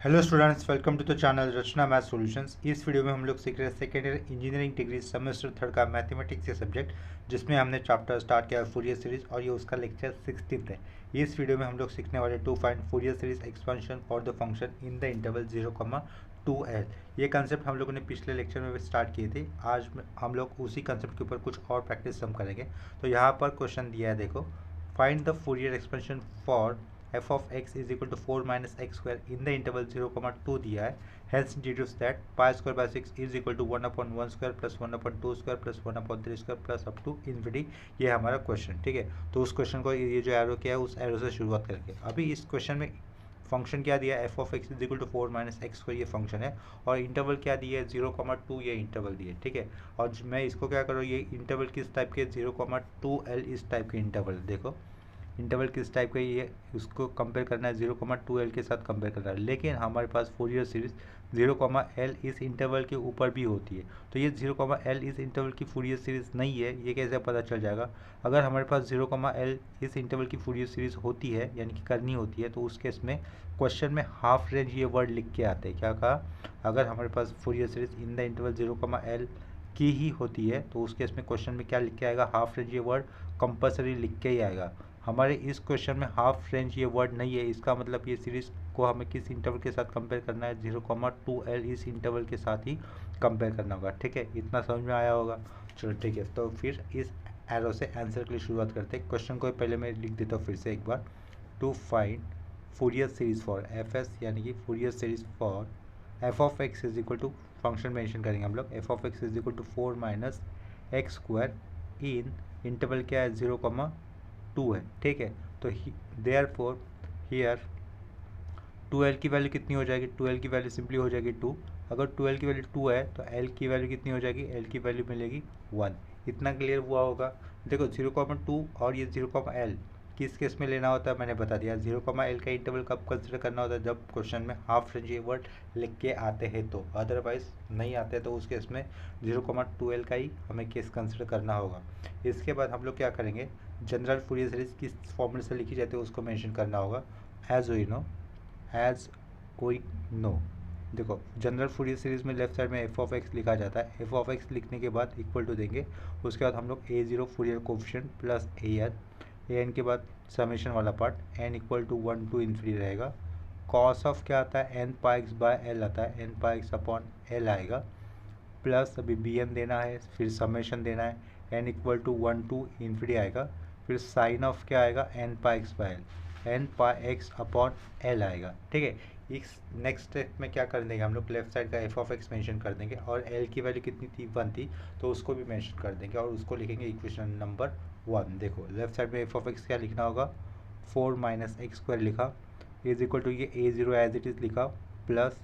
Hello students, welcome to the channel Rachna math solutions. इस video में हम लोग सीख रहे हैं second year engineering degree semester third का मैथमेटिक्स के सब्जेक्ट, जिसमें हमने चैप्टर स्टार्ट किया फूरियर सीरीज और ये उसका लेक्चर 16 है। इस वीडियो में हम लोग सीखने वाले to find Fourier series expansion for the function in the interval 0,2l। ये कंसेप्ट हम लोगों ने पिछले लेक्चर में भी स्टार्ट किए थे। आज हम लोग उसी कंसेप्ट के ऊपर कुछ और प्रैक्टिस हम करेंगे। तो यहाँ पर क्वेश्चन दिया है, देखो, find the Fourier expansion for f of x is equal to 4 minus x square in the interval 0,2 दिया है। Hence deduce that pi square by 6 is equal to 1 upon 1 square plus 1 upon 2 square plus 1 upon 3 square plus up to infinity। ये है हमारा question, ठीक है। तो उस question को ये जो एरो किया है उस एरो से शुरुआत करके अभी इस क्वेश्चन में फंक्शन क्या दिया है, f of x is equal to 4 minus x square, ये फंक्शन है। और इंटरवल क्या दिया है, 0,2 ये इंटरवल दिए, ठीक है। और मैं इसको क्या करूँ, ये इंटरवल किस टाइप के, 0,2l इस टाइप के इंटरवल, देखो इंटरवल किस टाइप का, ये उसको कंपेयर करना है 0,2l के साथ कंपेयर करना है। लेकिन हमारे पास फूरियर सीरीज 0,l इस इंटरवल के ऊपर भी होती है। तो ये 0,l इस इंटरवल की फूरियर सीरीज नहीं है, ये कैसे पता चल जाएगा। अगर हमारे पास 0,l इस इंटरवल की फूरियर सीरीज होती है, यानी कि करनी होती है, तो उस केस में क्वेश्चन में हाफ रेंज ये वर्ड लिख के आते हैं। क्या कहा, अगर हमारे पास Fourier series in the interval 0,l की ही होती है तो उस केस में क्वेश्चन में क्या लिख के आएगा, हाफ रेंज ये वर्ड कंपलसरी लिख के ही आएगा। हमारे इस क्वेश्चन में हाफ रेंज ये वर्ड नहीं है, इसका मतलब ये सीरीज को हमें किस इंटरवल के साथ कंपेयर करना है, 0,2l इस इंटरवल के साथ ही कंपेयर करना होगा, ठीक है। इतना समझ में आया होगा। चलो ठीक है, तो फिर इस एरो से आंसर के लिए शुरुआत करते हैं। क्वेश्चन को पहले मैं लिख देता हूँ फिर से एक बार। To find Fourier series for f s, यानी कि Fourier series for f of x is equal to, function mention करेंगे हम लोग, f of x is equal to 4 minus x square in interval क्या है, 0,2 है, ठीक है। तो देयरफॉर हियर 2l की वैल्यू कितनी हो जाएगी, 2l की वैल्यू सिंपली हो जाएगी 2। अगर 2l की वैल्यू 2 है तो l की वैल्यू कितनी हो जाएगी, l की वैल्यू मिलेगी 1। इतना क्लियर हुआ होगा। देखो 0,2 और ये 0,l किस केस में लेना होता है मैंने बता दिया। 0,l का इंटरवल कब कंसिडर करना होता है, जब क्वेश्चन में हाफ रेंज ये वर्ड लिख के आते हैं, तो अदरवाइज नहीं आते तो उस केस में 0,2l का ही हमें केस कंसिडर करना होगा। इसके बाद हम लोग क्या करेंगे, जनरल फूरियर सीरीज किस फॉर्मूले से लिखी जाती है उसको मेंशन करना होगा। एज वी नो, देखो जनरल फूरियर सीरीज में लेफ्ट साइड में एफ ऑफ एक्स लिखा जाता है। एफ ऑफ एक्स लिखने के बाद इक्वल टू देंगे, उसके बाद हम लोग a0 Fourier coefficient plus an के बाद समेशन वाला part n equal to 1 to infinity रहेगा। कॉस ऑफ क्या आता है, n pi x by l आता है, n pi x upon l आएगा, प्लस अभी bn देना है, फिर समेशन देना है, n equal to 1 to infinity आएगा, फिर साइन ऑफ क्या आएगा, n pi x by l, n pi x upon l आएगा, ठीक है। इस नेक्स्ट स्टेप में क्या कर देंगे हम लोग, लेफ्ट साइड का एफ ऑफ एक्स मेंशन कर देंगे, और एल की वैल्यू कितनी थी, 1 थी, तो उसको भी मेंशन कर देंगे और उसको लिखेंगे इक्वेशन नंबर 1। देखो लेफ्ट साइड में एफ ऑफ एक्स क्या लिखना होगा, 4 माइनस एक्स स्क्वायर लिखा, इज इक्वल टू ये a0 एज इट इज़ लिखा, plus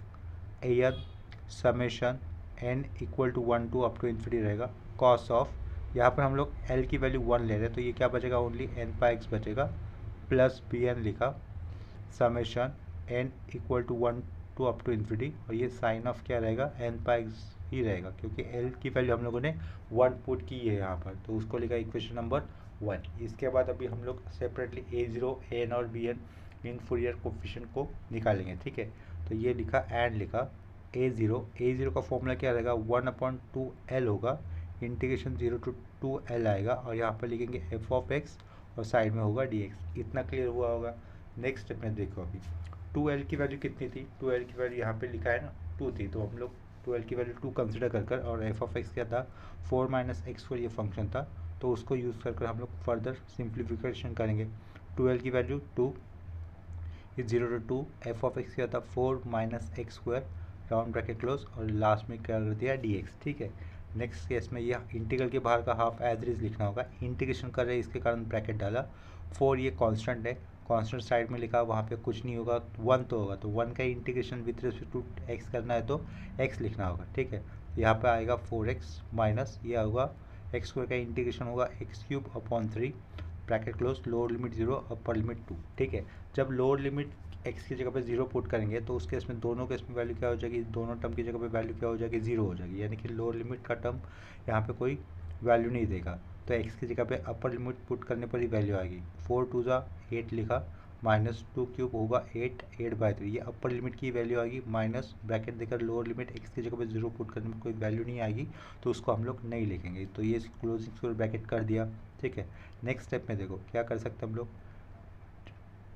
n summation n equal to 1 to up to infinity रहेगा, कॉस ऑफ, यहाँ पर हम लोग l की वैल्यू 1 ले रहे हैं तो ये क्या बचेगा, ओनली n पाई एक्स बचेगा, प्लस bn लिखा, summation n equal to 1 to up to infinity, और ये साइन ऑफ क्या रहेगा, n पाई एक्स ही रहेगा, क्योंकि l की वैल्यू हम लोगों ने 1 पुट की है यहाँ पर, तो उसको लिखा इक्वेशन नंबर 1। इसके बाद अभी हम लोग सेपरेटली a0 an और bn इन फूरियर कोफिशिएंट को निकालेंगे, ठीक है। तो ये लिखा एंड लिखा a0 का फॉर्मूला क्या रहेगा, 1/2l होगा, इंटीग्रेशन 0 टू 2l आएगा, और यहाँ पर लिखेंगे एफ ऑफ एक्स और साइड में होगा dx। इतना क्लियर हुआ होगा। नेक्स्ट स्टेप में देखो, अभी 2l की वैल्यू कितनी थी, 2l की वैल्यू यहाँ पे लिखा है ना 2 थी, तो हम लोग 2l की वैल्यू 2 कंसिडर कर और एफ ऑफ एक्स क्या था, 4 माइनस एक्स स्क्वायर ये फंक्शन था, तो उसको यूज़ कर हम लोग फर्दर सिंप्लीफिकेशन करेंगे। 2l की value 2 is 0 to 2, f of x क्या था, 4 minus x square, round bracket close, और लास्ट में क्या कर दिया dx, ठीक है। नेक्स्ट केस में यह इंटीग्रल के बाहर का हाफ एज इट इज लिखना होगा, इंटीग्रेशन कर रहे हैं इसके कारण ब्रैकेट डाला, 4 ये कांस्टेंट है, कांस्टेंट साइड में लिखा, वहाँ पे कुछ नहीं होगा, 1 तो होगा, तो 1 का integration with respect to x करना है तो x लिखना होगा, ठीक है। यहाँ पे आएगा 4x माइनस ये होगा एक्स स्क्वायर का इंटीग्रेशन होगा x³ upon 3, bracket close, lower limit 0 upper limit 2, ठीक है। जब लोअर लिमिट x की जगह पे 0 पुट करेंगे तो उस केस में दोनों केस में वैल्यू क्या हो जाएगी, दोनों टर्म की जगह पे वैल्यू क्या हो जाएगी, 0 हो जाएगी, यानी कि लोअर लिमिट का टर्म यहाँ पे कोई वैल्यू नहीं देगा, तो x की जगह पे अपर लिमिट पुट करने पर ही वैल्यू आएगी। 4 2 8 लिखा, माइनस 2 क्यूब होगा 8/3। ये अपर लिमिट की वैल्यू आएगी, माइनस ब्रैकेट देकर लोअर लिमिट x की जगह पे 0 पुट करने में कोई वैल्यू नहीं आएगी तो उसको हम लोग नहीं लिखेंगे। तो ये क्लोजिंग स्क्वायर ब्रैकेट कर दिया, ठीक है। नेक्स्ट स्टेप में देखो क्या कर सकते हैं हम लोग,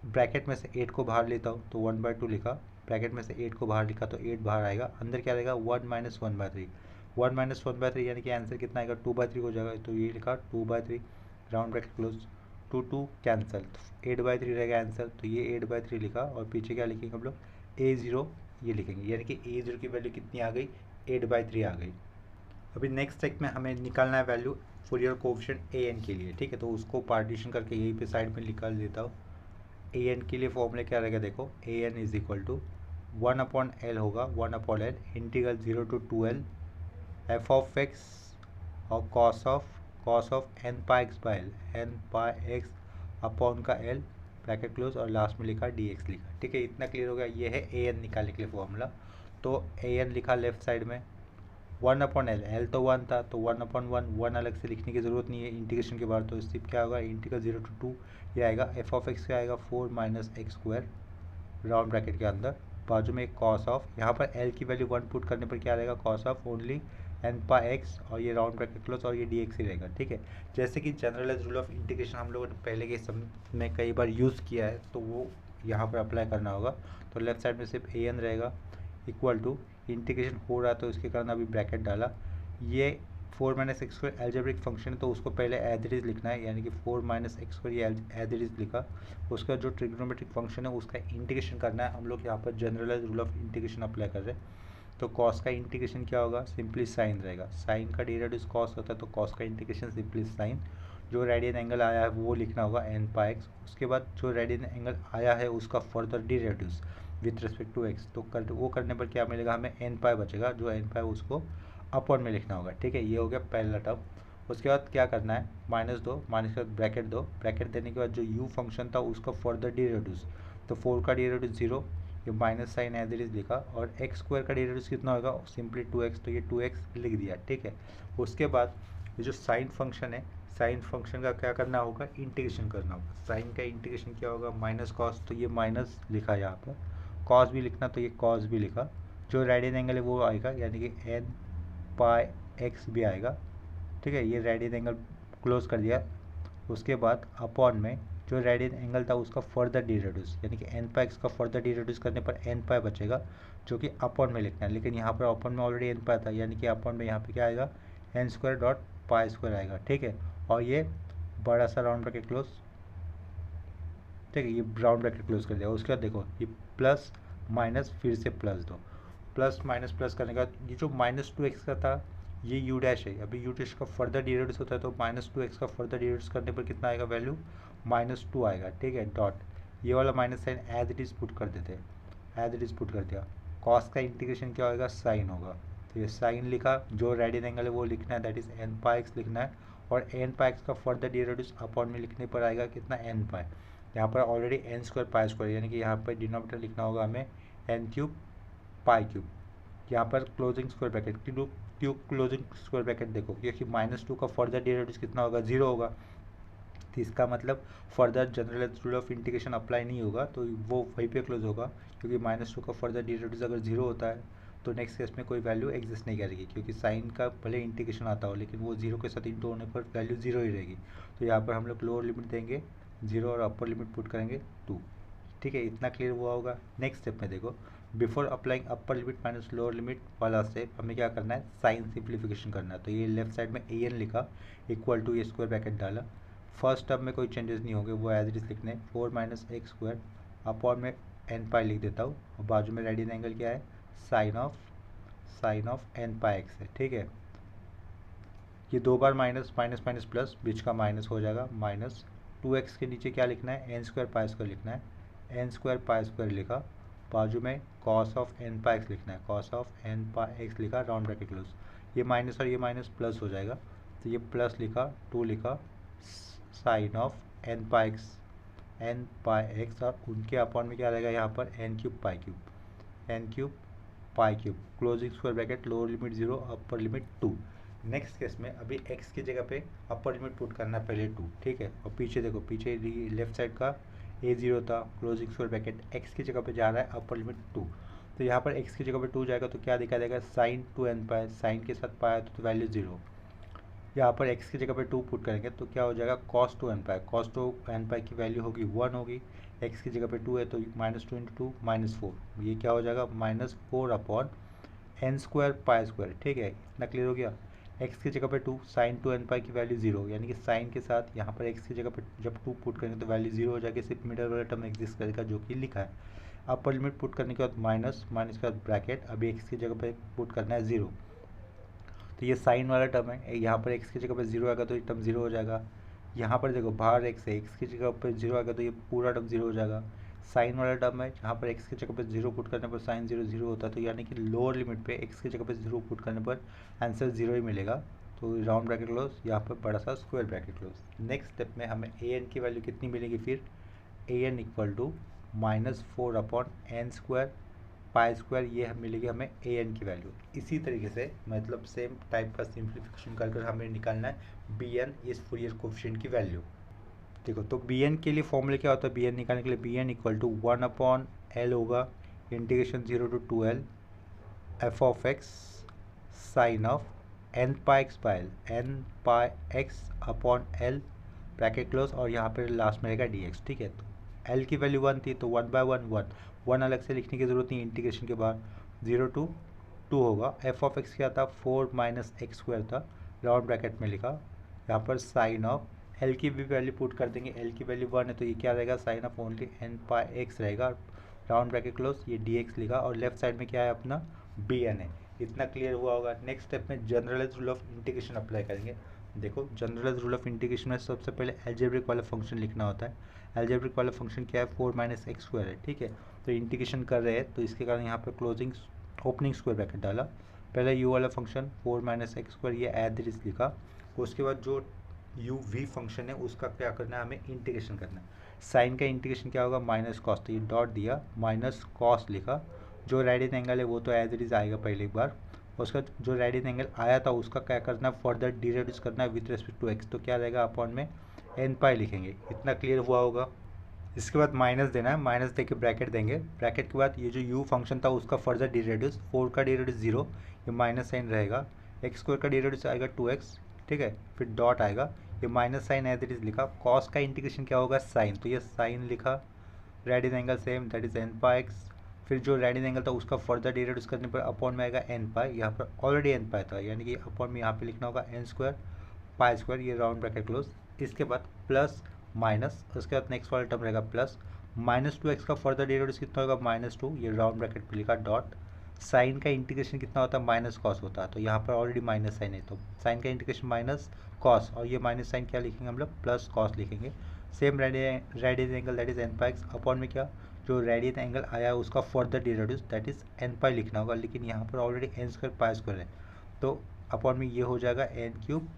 ब्रैकेट में से 8 को बाहर लेता हूँ तो 1/2 लिखा, ब्रैकेट में से 8 को बाहर लिखा तो 8 बाहर आएगा, अंदर क्या रहेगा 1 माइनस 1/3। 1 माइनस 1/3 यानी कि आंसर कितना आएगा 2/3 हो जाएगा, तो ये लिखा 2/3, राउंड ब्रैकेट क्लोज, 2 कैंसिल, 8/3 रहेगा आंसर, तो ये 8/3 लिखा और पीछे क्या लिखेंगे हम लोग A0 ये लिखेंगे, यानी कि A0 की वैल्यू कितनी आ गई 8/3 आ गई। अभी नेक्स्ट स्टेप में हमें निकालना है वैल्यू फूरियर कोएफिशिएंट AN के लिए, ठीक है। तो उसको पार्टीशन करके यहीं पे साइड में निकाल देता हूँ। AN के लिए फॉर्मूला क्या रहेगा देखो, AN is equal to 1/L होगा, 1/L integral 0 to 2L f of x और cos of n pi x by L, n pi x upon का L ब्रैकेट क्लोज और लास्ट में लिखा dx लिखा, ठीक है। इतना क्लियर हो गया, ये है AN निकालने के लिए फॉर्मूला। तो AN लिखा लेफ्ट साइड में 1/L, L तो 1 था तो 1/1, 1 अलग से लिखने की ज़रूरत नहीं है इंटीग्रेशन के बाद, तो सिर्फ क्या होगा इंटीग्रल 0 to 2 ये आएगा, f ऑफ x क्या आएगा 4 minus x square round bracket के अंदर, बाजू में एक कॉस ऑफ, यहाँ पर L की वैल्यू 1 पुट करने पर क्या रहेगा cos of only n pi x और ये राउंड ब्रैकेट क्लोज और ये dx ही रहेगा, ठीक है। जैसे कि जनरलाइज रूल ऑफ इंटीग्रेशन हम लोगों ने पहले के सम में कई बार यूज़ किया है तो वो यहाँ पर अप्लाई करना होगा। तो लेफ्ट साइड में सिर्फ AN रहेगा इक्वल टू, इंटीग्रेशन हो रहा तो इसके कारण अभी ब्रैकेट डाला, ये 4 minus x square algebraic function है तो उसको पहले एज इट इज लिखना है, यानी कि 4 माइनस एक्स स्क्वायर ये एज इट इज लिखा। उसका जो ट्रिग्नोमेट्रिक फंक्शन है उसका इंटीग्रेशन करना है, हम लोग यहाँ पर generalise rule of integration apply कर रहे हैं। तो कॉस का इंटीग्रेशन क्या होगा, सिंपली साइन रहेगा, साइन का डेरिवेटिव कॉस होता है तो कॉस का इंटीग्रेशन सिंपली साइन, जो रेडियन एंगल आया है वो लिखना होगा n पाई x, उसके बाद जो रेडियन एंगल आया है उसका further derivatives with respect to x, तो वो करने पर क्या मिलेगा हमें n पाई बचेगा, जो n पाई उसको अपॉन में लिखना होगा, ठीक है। ये हो गया पहला टर्म। उसके बाद क्या करना है -2, माइनस के बाद ब्रैकेट दो, ब्रैकेट देने के बाद जो u फंक्शन था उसका फर्दर डेरिवेटिव्स, तो 4 का डेरिवेटिव 0, ये minus sine as it is लिखा, और एक्स स्क्वायर का डेरिवेटिव कितना होगा सिंपली 2x, तो ये 2x लिख दिया, ठीक है। उसके बाद ये जो साइन फंक्शन है, साइन फंक्शन का क्या करना होगा इंटीग्रेशन करना होगा, साइन का इंटीग्रेशन क्या होगा माइनस कॉस, तो ये माइनस लिखा यहाँ पर, कॉस भी लिखना तो ये कॉस भी लिखा, जो रेडियन एंगल है वो आएगा यानी कि n पाई x भी आएगा, ठीक है। ये रेडियन एंगल क्लोज कर दिया, उसके बाद अपॉन में जो रेडियन एंगल था उसका फर्दर डेरिवेटिव्स, यानी कि n पाई x का फर्दर डेरिवेटिव्स करने पर n पाई बचेगा जो कि अपॉन में लिखना है, लेकिन यहाँ पर अपॉन में ऑलरेडी n पाई था, यानी कि अपॉन में यहाँ पे क्या आएगा n square dot pi square आएगा, ठीक है। और ये बड़ा सा राउंड ब्रैकेट क्लोज, ठीक है, ये राउंड ब्रैकेट क्लोज कर दिया। उसके बाद देखो ये प्लस माइनस फिर से प्लस दो, प्लस माइनस प्लस करने का, ये जो -2x का था ये u डैश है, अभी u डैश का फर्दर डेरिवेटिव्स होता है तो -2x का फर्दर डेरिवेटिव्स करने पर कितना आएगा वैल्यू -2 आएगा, ठीक है। डॉट ये वाला minus sine as it is put कर देते हैं, एज इट इज़ पुट कर दिया, कॉस का इंटीग्रेशन क्या होगा साइन होगा, तो ये साइन लिखा, जो रेडियन एंगल है वो लिखना है that is n pi x लिखना है, और n पाई x का फर्दर डेरिवेटिव्स अपॉन में लिखने पर आएगा कितना n पाई, यहाँ पर already n square pi square, यानी कि यहाँ पर डिनोमिनेटर लिखना होगा हमें n क्यूब पाई क्यूब, यहाँ पर क्लोजिंग स्क्वायर ब्रैकेट क्यों क्लोजिंग स्क्वायर ब्रैकेट देखो, क्योंकि -2 का फर्दर डेरिवेटिव कितना होगा 0 होगा, तो इसका मतलब further general rule of integration apply नहीं होगा, तो वो वहीं पे क्लोज होगा, क्योंकि -2 का फर्दर डेरिवेटिव अगर 0 होता है तो नेक्स्ट केस में कोई वैल्यू एग्जिस्ट नहीं करेगी, क्योंकि साइन का भले इंटीग्रेशन आता हो लेकिन वो 0 के साथ इंटू होने पर वैल्यू 0 ही रहेगी। तो यहाँ पर हम लोग लोअर लिमिट देंगे 0 और अपर लिमिट पुट करेंगे 2, ठीक है। इतना क्लियर हुआ होगा। नेक्स्ट स्टेप में देखो, before applying upper limit minus lower limit वाला स्टेप हमें क्या करना है साइन सिंप्लीफिकेशन करना है, तो ये लेफ्ट साइड में an लिखा इक्वल टू ये स्क्वायर ब्रैकेट डाला, फर्स्ट टर्म में कोई चेंजेस नहीं होंगे वो एज इट इज लिखने, 4 माइनस एक्स स्क्वायर अपॉन में n पाई लिख देता हूँ, और बाजू में रेडियन एंगल क्या है sine of n pi x है, ठीक है। ये 2 बार माइनस माइनस माइनस प्लस, बीच का माइनस हो जाएगा, माइनस 2x के नीचे क्या लिखना है n स्क्वायर पाई स्क्वायर लिखना है, n स्क्वायर पाई स्क्वायर लिखा, बाजू में cos of n pi x लिखना है, cos of n pi x लिखा, राउंड ब्रैकेट क्लोज, ये माइनस और ये माइनस प्लस हो जाएगा, तो ये प्लस लिखा 2 लिखा, sine of n pi x और उनके अपॉन में क्या रहेगा यहाँ पर n cube pi cube, closing square bracket, lower limit 0 upper limit 2। Next case में अभी x की जगह पे अपर लिमिट पुट करना है पहले 2, ठीक है। और पीछे देखो, पीछे लेफ्ट साइड का ए 0 था, क्लोजिंग स्क्वायर ब्रैकेट एक्स की जगह पे जा रहा है अपर लिमिट 2, तो यहाँ पर एक्स की जगह पे 2 जाएगा तो क्या दिखा देगा साइन 2n पाई, साइन के साथ पाया तो वैल्यू 0। यहाँ पर x की जगह पे 2 पुट करेंगे तो क्या हो जाएगा cos 2n पाई, cos 2n पाई की वैल्यू होगी 1 होगी, x की जगह पे 2 है तो -2 × 2 -4, ये क्या हो जाएगा -4 upon n square pi square. ठीक है, इतना क्लियर हो गया। x की जगह पे 2, साइन 2n पाई की वैल्यू 0, यानी कि साइन के साथ यहाँ पर x की जगह पे जब 2 पुट करेंगे तो वैल्यू 0 हो जाएगी, सिर्फ मिडल वाला टर्म एग्जिस्ट करेगा जो कि लिखा है। अपर लिमिट पुट करने के बाद माइनस, माइनस के बाद ब्रैकेट, अभी x की जगह पे पुट करना है 0, तो ये साइन वाला टर्म है, यहाँ पर x की जगह पे 0 आएगा तो ये टर्म 0 हो जाएगा। यहाँ पर देखो बाहर x है, x की जगह पे 0 आएगा तो ये पूरा टर्म 0 हो जाएगा। साइन वाला टर्म है, यहाँ पर x की जगह पे 0 पुट करने पर साइन 0 0 होता है, तो यानी कि लोअर लिमिट पे x की जगह पे 0 पुट करने पर आंसर 0 ही मिलेगा। तो राउंड ब्रैकेट क्लोज, यहाँ पर बड़ा सा square bracket close. Next step में हमें an की वैल्यू कितनी मिलेगी, फिर an equal to -4 upon n square pi square, ये मिलेगी हमें ए एन की वैल्यू। इसी तरीके से मतलब सेम टाइप का सिंप्लीफिकेशन कर कर हमें निकालना है बी एन इस फूरियर कोफिशिएंट की वैल्यू। देखो तो बी एन के लिए फॉर्मूला क्या होता है, बी एन निकालने के लिए b n equal to 1 upon l होगा, integration 0 to 2l f of x sine of n pi x by l, n pi x upon l bracket close, और यहाँ पर लास्ट में रहेगा डी एक्स। ठीक है, तो एल की वैल्यू 1 थी तो 1/1 1 अलग से लिखने की जरूरत नहीं, इंटीग्रेशन के बाद 0 to 2 होगा। एफ ऑफ एक्स क्या था 4 - x स्क्वायर था, राउंड ब्रैकेट में लिखा, यहाँ पर साइन ऑफ एल की भी वैल्यू पुट कर देंगे, एल की वैल्यू 1 है तो ये क्या रहेगा sine of only n pi x रहेगा, राउंड ब्रैकेट क्लोज, ये डी एक्स लिखा, और लेफ्ट साइड में क्या है अपना बी एन है। इतना क्लियर हुआ होगा। नेक्स्ट स्टेप में generalise rule of integration apply करेंगे। देखो जनरलाइज रूल ऑफ इंटीग्रेशन में सबसे पहले एल्जेब्रिक वाला फंक्शन लिखना होता है। एल्जेब्रिक वाला फंक्शन क्या है 4 - x स्क्वायर है। ठीक है, तो इंटीग्रेशन कर रहे हैं तो इसके कारण यहाँ पर क्लोजिंग ओपनिंग स्क्वायर ब्रैकेट डाला, पहले u वाला फंक्शन 4 - x स्क्वायर ये एज इट इज लिखा, उसके बाद जो u v फंक्शन है उसका क्या करना है हमें इंटीग्रेशन करना है। साइन का इंटीग्रेशन क्या होगा माइनस कॉस, तो ये डॉट दिया माइनस कॉस लिखा, जो रेडियन एंगल है वो तो एज इट इज आएगा पहले एक बार, उसका जो रेडियन एंगल आया था उसका क्या करना है फर्दर डिराइव करना है विथ रिस्पेक्ट टू एक्स, तो क्या रहेगा अपॉन में एन पाई लिखेंगे। इतना क्लियर हुआ होगा। इसके बाद माइनस देना है, माइनस देके ब्रैकेट देंगे, ब्रैकेट के बाद ये जो u फंक्शन था उसका फर्दर डिराइव, 4 का डिराइव 0, ये माइनस साइन रहेगा, एक्स स्क्वायर का डिराइव आएगा 2x। ठीक है, फिर डॉट आएगा, ये minus sine as it is लिखा, कॉस का इंटीग्रेशन क्या होगा साइन, तो ये साइन लिखा, radian angle same that is n pi x, फिर जो रेडियन एंगल था उसका फर्दर डिराइव करने पर अपॉन में आएगा एन पाई, यहाँ पर ऑलरेडी एन पाई था यानी कि अपॉन में यहाँ पे लिखना होगा एन स्क्वायर पाई स्क्वायर, ये राउंड ब्रैकेट क्लोज। इसके बाद प्लस माइनस, उसके बाद नेक्स्ट वाला टर्म रहेगा प्लस -2x का फर्दर डिराइव कितना होगा -2, ये राउंड ब्रैकेट पे लिखा डॉट, साइन का इंटीग्रेशन कितना होता है माइनस कॉस होता है, तो यहाँ पर ऑलरेडी माइनस साइन है तो साइन का इंटीग्रेशन माइनस कॉस, और ये माइनस साइन क्या लिखेंगे हम लोग प्लस कॉस लिखेंगे। Same radian angle that is n pi x upon में क्या जो रेडियन एंगल आया उसका further derive that is n pi लिखना होगा, लेकिन यहाँ पर already n square pi square है तो अपॉन में ये हो जाएगा एन क्यूब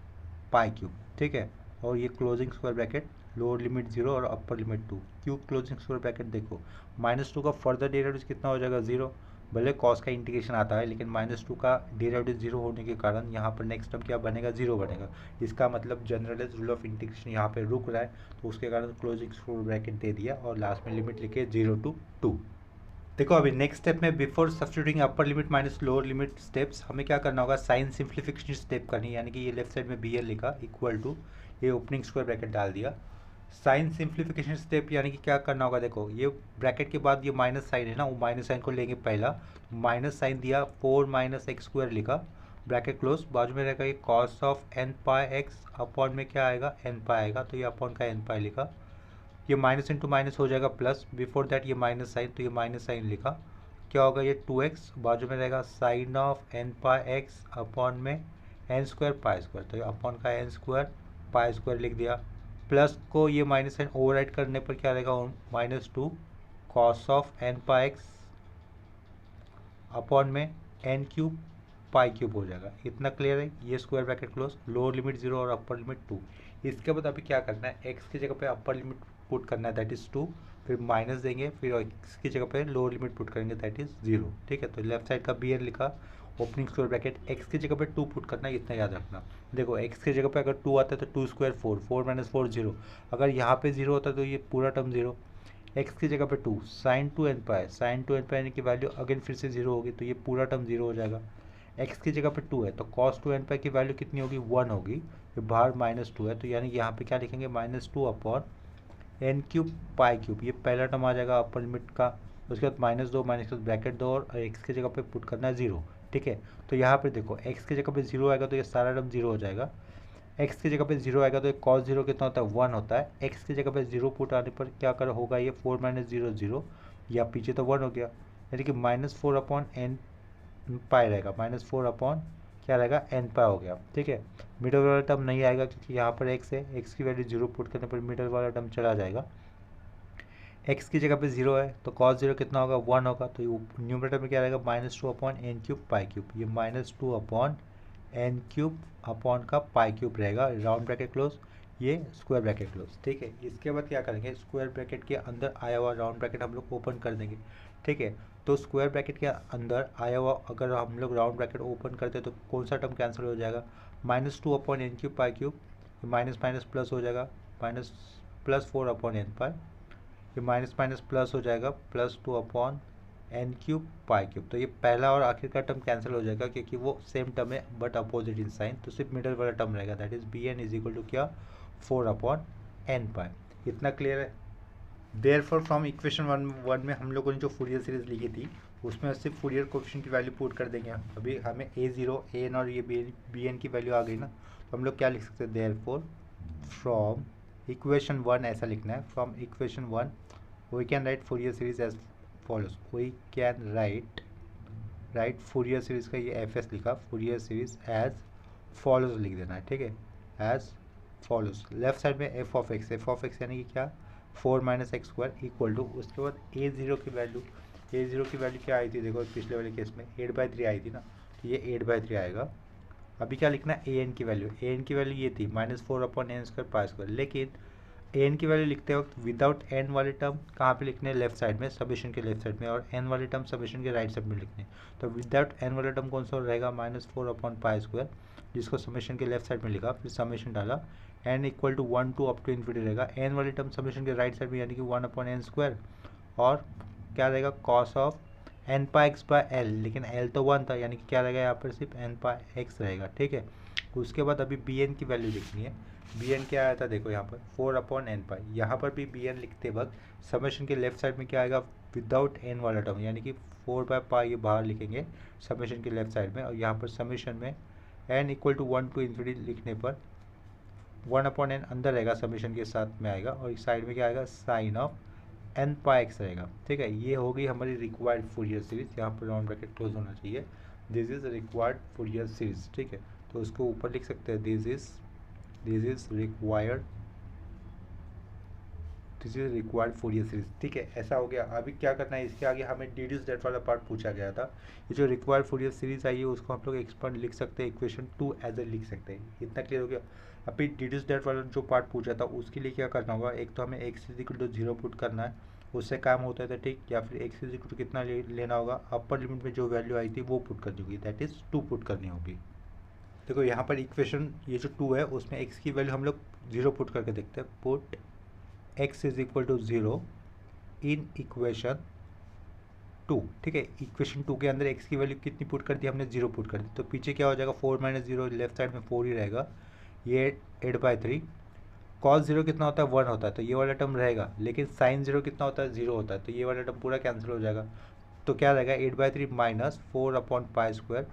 पाई क्यूब। ठीक है, और ये closing square bracket lower limit 0 और अपर लिमिट 2, क्यों क्लोजिंग स्क्वायर ब्रैकेट देखो -2 का फर्दर डेरिवेटिव कितना हो जाएगा 0, भले कॉस का इंटीग्रेशन आता है लेकिन -2 का डेरिवेटिव 0 होने के कारण यहाँ पर नेक्स्ट टर्म क्या बनेगा 0 बनेगा, इसका मतलब जनरलाइज रूल ऑफ इंटीग्रेशन यहाँ पे रुक रहा है, तो उसके कारण क्लोजिंग स्क्वायर ब्रैकेट दे दिया और लास्ट में लिमिट लिखे 0 to 2। देखो अभी नेक्स्ट स्टेप में बिफोर सब्स्टिट्यूटिंग अपर limit minus lower limit steps हमें क्या करना होगा साइन सिंप्लीफिकेशन स्टेप करनी है, यानी कि ये लेफ्ट साइड में bl लिखा इक्वल टू ये ओपनिंग स्क्वायर ब्रैकेट डाल दिया। साइन सिंप्लीफिकेशन स्टेप यानी कि क्या करना होगा, देखो ये ब्रैकेट के बाद ये माइनस साइन है ना, वो माइनस साइन को लेंगे पहला, माइनस साइन दिया 4 - x स्क्वायर लिखा ब्रैकेट क्लोज, बाजू में रहेगा ये cos of n pi x upon में क्या आएगा n पाई आएगा, तो ये अपॉन का n पाई लिखा, ये माइनस इंटू माइनस हो जाएगा प्लस, बिफोर दैट ये माइनस साइन तो ये माइनस साइन लिखा, क्या होगा ये 2x, बाजू में रहेगा sine of n pi x upon में n स्क्वायर पाई स्क्वायर, तो ये अपॉन का n स्क्वायर पाई स्क्वायर लिख दिया, प्लस को ये माइनस साइन ओवरराइट करने पर क्या रहेगा -2 cos of n pi x upon में n क्यूब पाई क्यूब हो जाएगा। इतना क्लियर है, ये square bracket close, lower limit 0 और अपर लिमिट 2। इसके बाद अभी क्या करना है x की जगह पे अपर लिमिट पुट करना है दैट इज़ 2, फिर माइनस देंगे, फिर x की जगह पे लोअर लिमिट पुट करेंगे दैट इज़ 0। ठीक है, तो लेफ्ट साइड का bn लिखा, ओपनिंग स्क्वायर ब्रैकेट, x की जगह पे 2 पुट करना है, इतना याद रखना। देखो x की जगह पे अगर 2 आता है तो 2 स्क्वायर 4, 4 - 4 0, अगर यहाँ पे 0 होता है तो ये पूरा टर्म 0, एक्स की जगह पे 2 साइन 2 एन पाई, साइन 2 एन पाई की वैल्यू अगेन फिर से 0 होगी, तो ये पूरा टर्म 0 हो जाएगा। एक्स की जगह पे 2 है तो कॉस 2 एन पाई की वैल्यू कितनी होगी, 1 होगी, ये बाहर -2 है, तो यानी कि यहाँ पे क्या लिखेंगे, -2 upon n cube pi cube, ये पहला टर्म आ जाएगा अपर लिमिट का। उसके बाद -2 माइनस ब्रैकेट दो और एक्स की जगह पे पुट करना है 0। ठीक है, तो यहाँ पे देखो एक्स की जगह पे 0 आएगा तो ये सारा टर्म 0 हो जाएगा। एक्स की जगह पे 0 आएगा तो कॉस 0 कितना होता है, 1 होता है। एक्स की जगह पे 0 पुट आने पर क्या कर होगा, ये 4 - 0 0, या पीछे तो 1 हो गया, यानी कि -4 अपॉन एन पाई रहेगा, -4 अपॉन क्या रहेगा, एन पाई हो गया। ठीक है, मिडल वाला टर्म नहीं आएगा क्योंकि यहाँ पर एक्स है, एक्स की वैल्यू 0 पुट करने पर मिडल वाला टर्म चला जाएगा। एक्स की जगह पे 0 है तो कॉस 0 कितना होगा, 1 होगा, तो न्यूमरेटर में क्या रहेगा, -2 upon n cube pi cube, ये -2 अपॉन एन क्यूब अपॉन का पाई क्यूब रहेगा, राउंड ब्रैकेट क्लोज, ये स्क्वायर ब्रैकेट क्लोज। ठीक है, इसके बाद क्या करेंगे, स्क्वायर ब्रैकेट के अंदर आया हुआ राउंड ब्रैकेट हम लोग ओपन कर देंगे। ठीक है, तो स्क्वायर ब्रैकेट के अंदर आया हुआ अगर हम लोग राउंड ब्रैकेट ओपन करते हैं तो कौन सा टर्म कैंसिल हो जाएगा, -2 upon n cube pi cube, minus minus plus हो जाएगा, +4 अपॉन एन पाई, ये माइनस माइनस प्लस हो जाएगा, +2 upon n cube pi cube. तो ये पहला और आखिर का टर्म कैंसिल हो जाएगा क्योंकि वो सेम टर्म है बट अपोजिट इन साइन, तो सिर्फ मिडल वाला टर्म रहेगा, that is b n is equal to क्या, 4 अपॉन एन पाई। इतना क्लियर है। देयरफॉर फ्रॉम इक्वेशन वन में हम लोगों ने जो फूरियर सीरीज लिखी थी उसमें सिर्फ फूरियर कोएफिशिएंट की वैल्यू पुट कर देंगे। अभी हमें a0 an और ये बी एन की वैल्यू आ गई ना, तो हम लोग क्या लिख सकते हैं, देयरफॉर फ्रॉम इक्वेशन वन ऐसा लिखना है, from equation one we can write Fourier series as follows, we can write Fourier series का ये fs लिखा, Fourier series as follows लिख देना है। ठीक है, as follows, लेफ्ट साइड में f of x यानी कि क्या, 4 - x स्क्वायर इक्वल टू, उसके बाद a0 की वैल्यू क्या आई थी, देखो पिछले वाले केस में 8/3 आई थी ना, तो ये 8/3 आएगा। अभी क्या लिखना है, an की वैल्यू ये थी -4 upon n square pi square, लेकिन एन की वैल्यू लिखते वक्त विदाउट एन वाले टर्म कहाँ पे लिखने हैं, लेफ्ट साइड में, समेशन के लेफ्ट साइड में, और एन वाले टर्म समेशन के राइट साइड में लिखने हैं। तो विदाउट एन वाला टर्म कौन सा रहेगा, -4 अपॉन पाई स्क्वायर, जिसको समेशन के लेफ्ट साइड में लिखा, फिर समेशन डाला, n equal to 1 to up to infinity रहेगा। एन वाले टर्म समेशन के राइट साइड में यानी कि 1 अपॉन एन स्क्वायर, और क्या रहेगा, cos of n pi x by l, लेकिन एल तो 1 था यानी कि क्या रहेगा यहाँ पर सिर्फ एन पाई एक्स रहेगा। ठीक है, उसके बाद अभी बी एन की वैल्यू लिखनी है। बी एन क्या आया था, देखो यहाँ पर 4 अपॉन एन पाई, यहाँ पर भी बी एन लिखते वक्त समेशन के लेफ्ट साइड में क्या आएगा, विदाउट एन वाला टर्म, यानी कि 4/पाई ये बाहर लिखेंगे समेशन के लेफ्ट साइड में, और यहाँ पर समेशन में n equal to 1 to infinity लिखने पर 1 अपॉन एन अंदर रहेगा, समेशन के साथ में आएगा, और इस साइड में क्या आएगा, sine of n pi x रहेगा। ठीक है, ये हो गई हमारी रिक्वायर्ड फूरियर सीरीज, यहाँ पर राउंड ब्रैकेट क्लोज होना चाहिए, this is required Fourier series. ठीक है, तो उसको ऊपर लिख सकते हैं, this is required Fourier series. ठीक है, ऐसा हो गया। अभी क्या करना है, इसके आगे हमें डिड्यूस डेट वाला पार्ट पूछा गया था। ये जो रिक्वायर्ड फूरियर सीरीज आई है उसको हम लोग एक्सपांड लिख सकते हैं, इक्वेशन 2 एज ए लिख सकते हैं। इतना क्लियर हो गया। अभी डिड्यूस डेट वाला जो पार्ट पूछा था उसके लिए क्या करना होगा, एक तो हमें x is equal to 0 put करना है, उससे काम होता था। ठीक, या फिर x इज इक्वल टू कितना लेना होगा, अपर लिमिट में जो वैल्यू आई थी वो पुट करनी होगी, दैट इज 2 पुट करनी होगी। देखो यहाँ पर इक्वेशन ये जो 2 है उसमें x की वैल्यू हम लोग 0 पुट करके देखते हैं, put x is equal to 0 in equation 2। ठीक है, इक्वेशन 2 के अंदर x की वैल्यू कितनी पुट कर दी हमने, 0 पुट कर दी, तो पीछे क्या हो जाएगा, 4 - 0, लेफ्ट साइड में 4 ही रहेगा, ये 8/3। कॉस 0 कितना होता है, 1 होता है, तो ये वाला टर्म रहेगा, लेकिन साइन 0 कितना होता है, 0 होता है, तो ये वाला टर्म पूरा कैंसिल हो जाएगा। तो क्या रहेगा, 8/3 minus 4 upon pi square,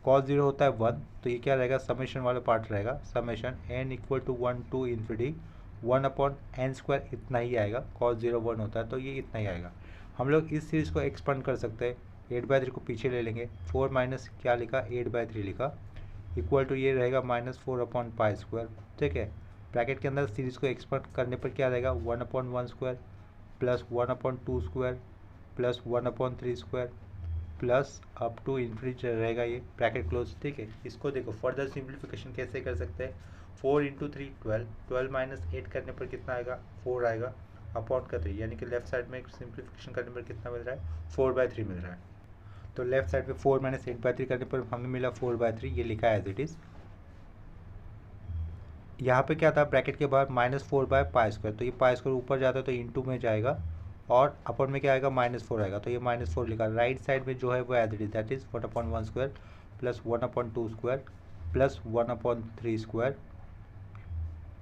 cos 0 होता है 1, तो ये क्या रहेगा, समेशन वाला पार्ट रहेगा, summation n equal to 1 to infinity 1 upon n square, इतना ही आएगा। कॉस 0 1 होता है तो ये इतना ही आएगा। हम लोग इस सीरीज़ को एक्सपांड कर सकते हैं, 8/3 को पीछे ले लेंगे, 4 माइनस क्या लिखा, 8/3 लिखा, इक्वल टू ये रहेगा -4 अपॉन पाई स्क्वायर। ठीक है, ब्रैकेट के अंदर सीरीज़ को एक्सपांड करने पर क्या रहेगा, 1 upon 1 square plus 1 upon 2 square plus 1 upon 3 square plus up to infinity रहेगा, ये ब्रैकेट क्लोज। ठीक है, इसको देखो फर्दर सिंप्लीफिकेशन कैसे कर सकते हैं, 4 × 3 12, 12 माइनस 8 करने पर कितना आएगा, 4 आएगा, अपॉन का 3, यानी कि लेफ्ट साइड में सिंप्लीफिकेशन करने पर कितना मिल रहा है, 4/3 मिल रहा है। तो लेफ्ट साइड पे 4 - 8/3 करने पर हमें मिला 4/3, ये लिखा है एज इट इज़। यहाँ पे क्या था ब्रैकेट के बाहर -4/π², तो ये π² ऊपर जाता है तो इंटू में जाएगा और अपर में क्या आएगा -4 आएगा, तो ये -4 लिखा। राइट साइड में जो है वो as it is, that is 1/1² plus 1/2² plus 1/3²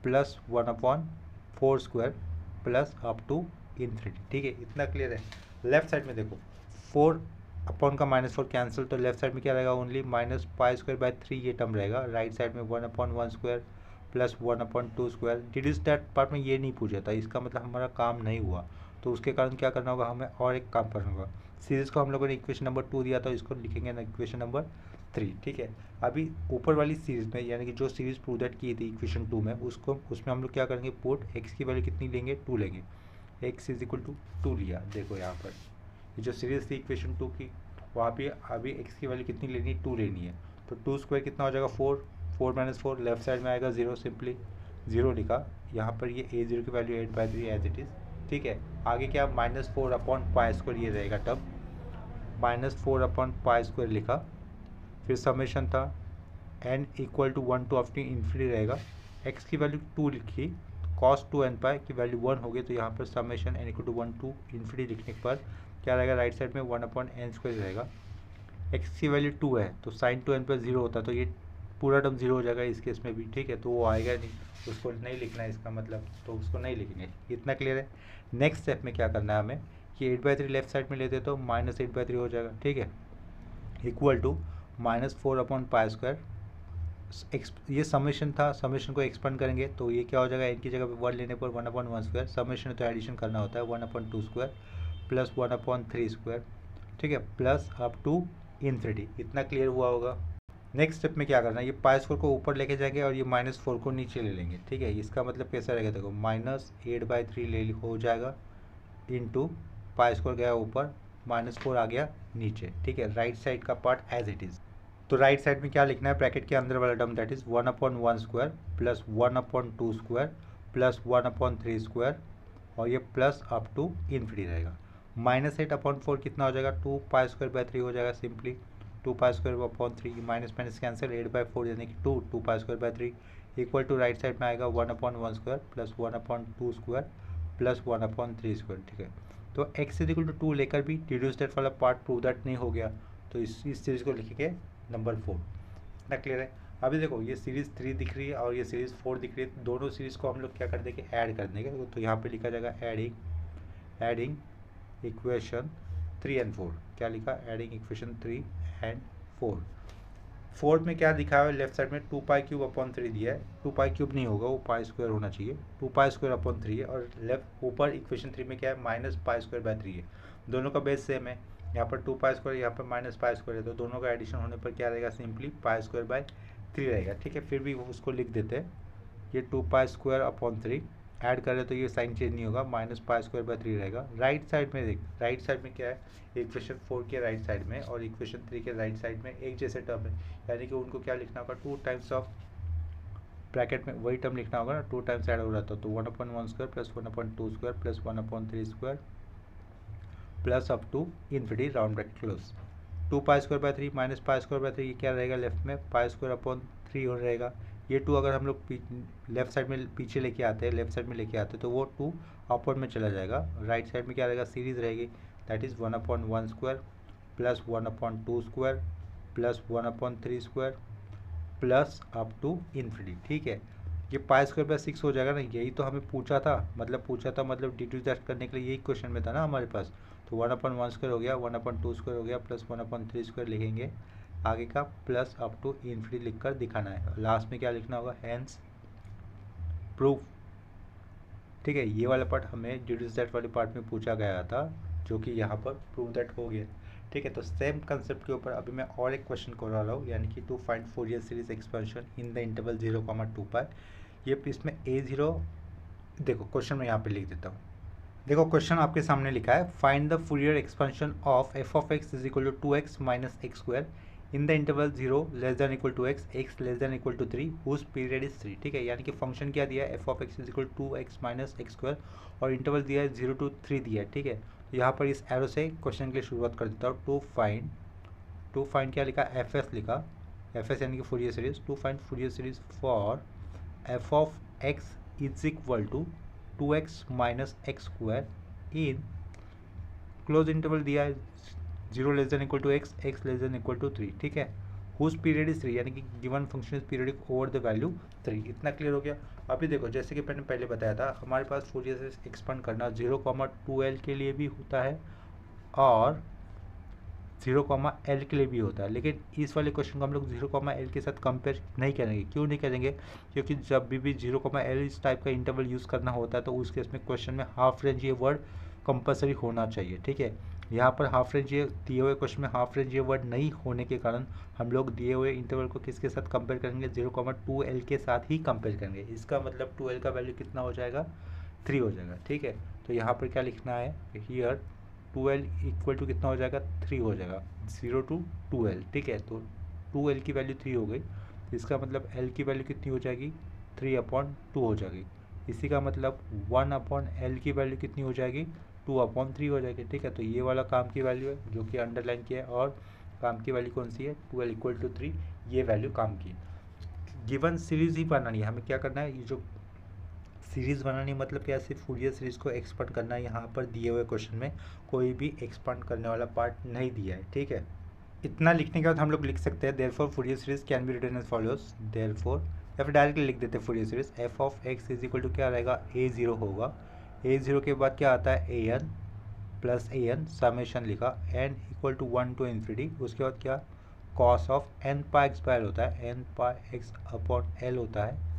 plus 1/4² plus up to इन3, ठीक है। इतना क्लियर है। लेफ्ट साइड में देखो 4 अपॉन का -4 कैंसिल, तो लेफ्ट साइड में क्या रहेगा ओनली -π²/3 ये टर्म रहेगा। राइट साइड में 1/1² प्लस 1/2²। डिड्यूस दैट पार्ट में ये नहीं पूछा था, इसका मतलब हमारा काम नहीं हुआ, तो उसके कारण क्या करना होगा, हमें और एक काम करना होगा। सीरीज को हम लोगों ने इक्वेशन नंबर 2 दिया था, इसको लिखेंगे ना इक्वेशन नंबर 3, ठीक है। अभी ऊपर वाली सीरीज में यानी कि जो सीरीज प्रूव दैट की थी इक्वेशन 2 में, उसमें हम लोग क्या करेंगे, पुट एक्स की वैल्यू कितनी लेंगे, 2 लेंगे। एक्स इज इक्वल टू 2 लिया। देखो यहाँ पर ये जो सीरीज थी इक्वेशन 2 की, वहाँ पे अभी एक्स की वैल्यू कितनी लेनी है, 2 लेनी है। तो 2² कितना हो जाएगा 4, 4 - 4 लेफ्ट साइड में आएगा 0, सिंपली 0 लिखा। यहाँ पर ये a0 की वैल्यू 8/3 एज इट इज़, ठीक है। आगे क्या -4/π² ये रहेगा टर्म, -4/π² लिखा। फिर समेशन था n equal to 1 to up to infinity रहेगा। x की वैल्यू 2 लिखी, cos 2nπ की वैल्यू 1 हो गई, तो यहाँ पर summation n equal to 1 to infinity लिखने पर क्या रहेगा, राइट साइड में 1/n² रहेगा। x की वैल्यू 2 है तो sin 2n पर 0 होता है, तो ये पूरा टर्म 0 हो जाएगा इस केस में भी, ठीक है। तो वो आएगा नहीं, उसको नहीं लिखना है इसका मतलब, तो उसको नहीं लिखेंगे। इतना क्लियर है। नेक्स्ट स्टेप में क्या करना है हमें कि 8/3 लेफ्ट साइड में लेते तो -8/3 हो जाएगा, ठीक है, इक्वल टू -4/π²। ये समेशन था, समेशन को एक्सपेंड करेंगे तो ये क्या हो जाएगा, इनकी जगह पे 1 लेने पर 1/1², समेशन तो एडिशन करना होता है 1/2² प्लस 1/3², ठीक है, प्लस अप टू इन्फिनिटी। इतना क्लियर हुआ होगा। नेक्स्ट स्टेप में क्या करना है, ये π² को ऊपर लेके जाएंगे और ये -4 को नीचे ले लेंगे, ठीक है। इसका मतलब कैसा रहेगा, देखो -8/3 ले हो जाएगा इंटू π² गया ऊपर, -4 आ गया नीचे, ठीक है। राइट साइड का पार्ट एज इट इज़। तो राइट साइड में क्या लिखना है, ब्रैकेट के अंदर वाला term that is 1/1² plus 1/2² plus 1/3² और ये प्लस अप टू इन्फिनिटी रहेगा। -8/4 कितना हो जाएगा, 2π²/3 हो जाएगा सिंपली, 2π²/3 माइनस माइनस कैंसिल, 8/4 यानी कि 2π²/3 इक्वल टू राइट साइड में आएगा 1/1² प्लस 1/2² प्लस 1/3², ठीक है। तो x इज इक्वल टू 2 लेकर भी डिड्यूस दैट वाला पार्ट प्रूव दैट नहीं हो गया, तो इस सीरीज़ को लिखेंगे नंबर 4। इतना क्लियर है। अभी देखो ये सीरीज़ 3 दिख रही है और ये सीरीज़ 4 दिख रही है, दोनों सीरीज़ को हम लोग क्या कर देंगे, ऐड कर देंगे। तो यहाँ पे लिखा जाएगा एडिंग इक्वेशन 3 and 4। क्या लिखा, एडिंग इक्वेशन 3 and 4। फोर्थ में क्या दिखा है, लेफ्ट साइड में 2π³ दिया है, 2π³ नहीं होगा, वो π² होना चाहिए, 2π²/3 है। और लेफ्ट ऊपर इक्वेशन 3 में क्या है, -π²/3 है। दोनों का बेस सेम है, यहाँ पर 2π², यहाँ पर -π² है, तो दोनों का एडिशन होने पर क्या रहेगा, सिंपली π²/3 रहेगा, ठीक है। फिर भी उसको लिख देते हैं, ये 2π²/3 ऐड करें तो ये साइन चेंज नहीं होगा, -π²/3 रहेगा। राइट साइड में देख, राइट साइड में क्या है, इक्वेशन 4 के राइट साइड में और इक्वेशन 3 के राइट साइड में एक जैसे टर्म है, यानी कि उनको क्या लिखना होगा, 2 टाइम्स ऑफ ब्रैकेट में वही टर्म लिखना होगा ना, 2 टाइम्स ऐड हो रहा था, तो 1/1² plus 1/2² plus 1/3² plus up to infinity round bracket close. 2π²/3 -π²/3 ये क्या रहेगा, लेफ्ट में π²/3 हो रहेगा। ये 2 अगर हम लोग लेफ्ट साइड में पीछे लेके आते हैं, लेफ्ट साइड में लेके आते हैं, तो वो 2 अपर में चला जाएगा। राइट साइड में क्या रहेगा, सीरीज रहेगी, that is 1/1² plus 1/2² plus 1/3² plus up to infinity, ठीक है। ये π²/6 हो जाएगा ना, यही तो हमें पूछा था, मतलब डिड्यूस दैट करने के लिए यही क्वेश्चन में था ना हमारे पास। तो 1/1² हो गया, 1/2² हो गया, प्लस 1/3² लिखेंगे आगे का, प्लस अप टू इन्फिनिटी लिखकर दिखाना है। लास्ट में क्या लिखना होगा, हेंस प्रूफ, ठीक है। ये वाला पार्ट हमें डिड्यूस दैट वाले पार्ट में पूछा गया था, जो कि यहाँ पर प्रूव दैट हो गया, ठीक है। तो सेम कंसेप्ट के ऊपर अभी मैं और एक क्वेश्चन कर रहा हूँ, यानी कि to find Fourier series expansion in the interval 0,2π। ये इसमें a0, देखो क्वेश्चन मैं यहाँ पे लिख देता हूँ। देखो क्वेश्चन आपके सामने लिखा है, find the Fourier expansion of f(x) is equal to 2x minus x² in the interval 0 less than equal to x, x less than equal to 3 whose period is 3, ठीक है। यानी कि फंक्शन क्या दिया है, f(x) is equal to 2x minus x² और interval दिया है 0 to 3 दिया है, ठीक है। तो यहाँ पर इस एरो से क्वेश्चन के लिए शुरुआत कर देता हूँ। टू फाइंड क्या लिखा, fs लिखा, fs यानी कि Fourier series, to find Fourier series for f of x is equal to 2x minus x square in close interval दिया है 0 less than equal to x less than equal to 3, ठीक है। Whose period is 3, यानी कि given function is periodic over the value 3। इतना clear हो गया। अभी देखो जैसे कि मैंने पहले बताया था, हमारे पास फोरियर सीरीज एक्सपांड करना 0,2l के लिए भी होता है और 0,l के लिए भी होता है, लेकिन इस वाले क्वेश्चन को हम लोग 0,l के साथ कंपेयर नहीं करेंगे। क्यों नहीं करेंगे? क्योंकि जब भी 0,l इस टाइप का इंटरवल यूज़ करना होता है तो उस केस में क्वेश्चन में हाफ रेंज ये वर्ड कंपलसरी होना चाहिए, ठीक है। यहाँ पर हाफ रेंज ये दिए हुए क्वेश्चन में हाफ रेंज ये वर्ड नहीं होने के कारण हम लोग दिए हुए इंटरवल को किसके साथ कंपेयर करेंगे? 0,2l के साथ ही कंपेयर करेंगे। इसका मतलब 2l का वैल्यू कितना हो जाएगा? 3 हो जाएगा, ठीक है। तो यहाँ पर क्या लिखना है? हियर 2l इक्वल टू कितना हो जाएगा? 3 हो जाएगा, 0 to 2l, ठीक है। तो 2l की वैल्यू 3 हो गई, इसका मतलब l की वैल्यू कितनी हो जाएगी? 3/2 हो जाएगी। इसी का मतलब 1/l की वैल्यू कितनी हो जाएगी? 2/3 हो जाएगी, ठीक है। तो ये वाला काम की वैल्यू है जो कि अंडरलाइन किया है, और काम की वैल्यू कौन सी है? 2l इक्वल टू 3, ये वैल्यू काम की। गिवन सीरीज ही बनानी है, हमें क्या करना है? ये जो सीरीज़ बनानी मतलब क्या? सिर्फ फूरियर सीरीज़ को एक्सपांड करना है। यहाँ पर दिए हुए क्वेश्चन में कोई भी एक्सपांड करने वाला पार्ट नहीं दिया है, ठीक है। इतना लिखने के बाद हम लोग लिख सकते हैं therefore Fourier series can be written as follows, therefore, या फिर डायरेक्टली लिख देते हैं Fourier series f of x is equal to क्या रहेगा? a0 होगा। a0 के बाद क्या आता है? an प्लस an समेशन लिखा n equal to 1 to infinity. उसके बाद क्या? Cos of n pi x by होता है, n pi x upon l होता है,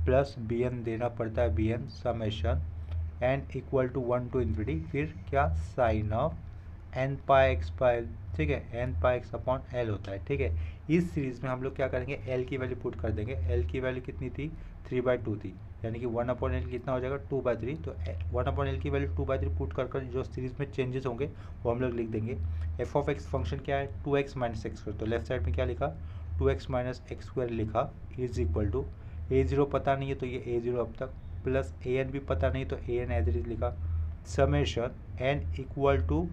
प्लस बी एन देना पड़ता है, b n summation n equal to 1 to infinity, फिर क्या? Sine of n pi x by, ठीक है, n pi x upon l होता है, ठीक है। इस सीरीज में हम लोग क्या करेंगे? एल की वैल्यू पुट कर देंगे। एल की वैल्यू कितनी थी? 3/2 थी, यानी कि 1/l कितना हो जाएगा? 2/3। तो 1/l की वैल्यू 2/3 पुट कर जो सीरीज में चेंजेस होंगे वो हम लोग लिख देंगे। एफ ऑफ एक्स फंक्शन क्या है? 2x minus x square. तो लेफ्ट साइड में क्या लिखा? 2x माइनस एक्स स्क्वायर लिखा, इज इक्वल टू a0 पता नहीं है तो ये a0 अब तक, प्लस an भी पता नहीं तो an एज इट इज लिखा, summation n equal to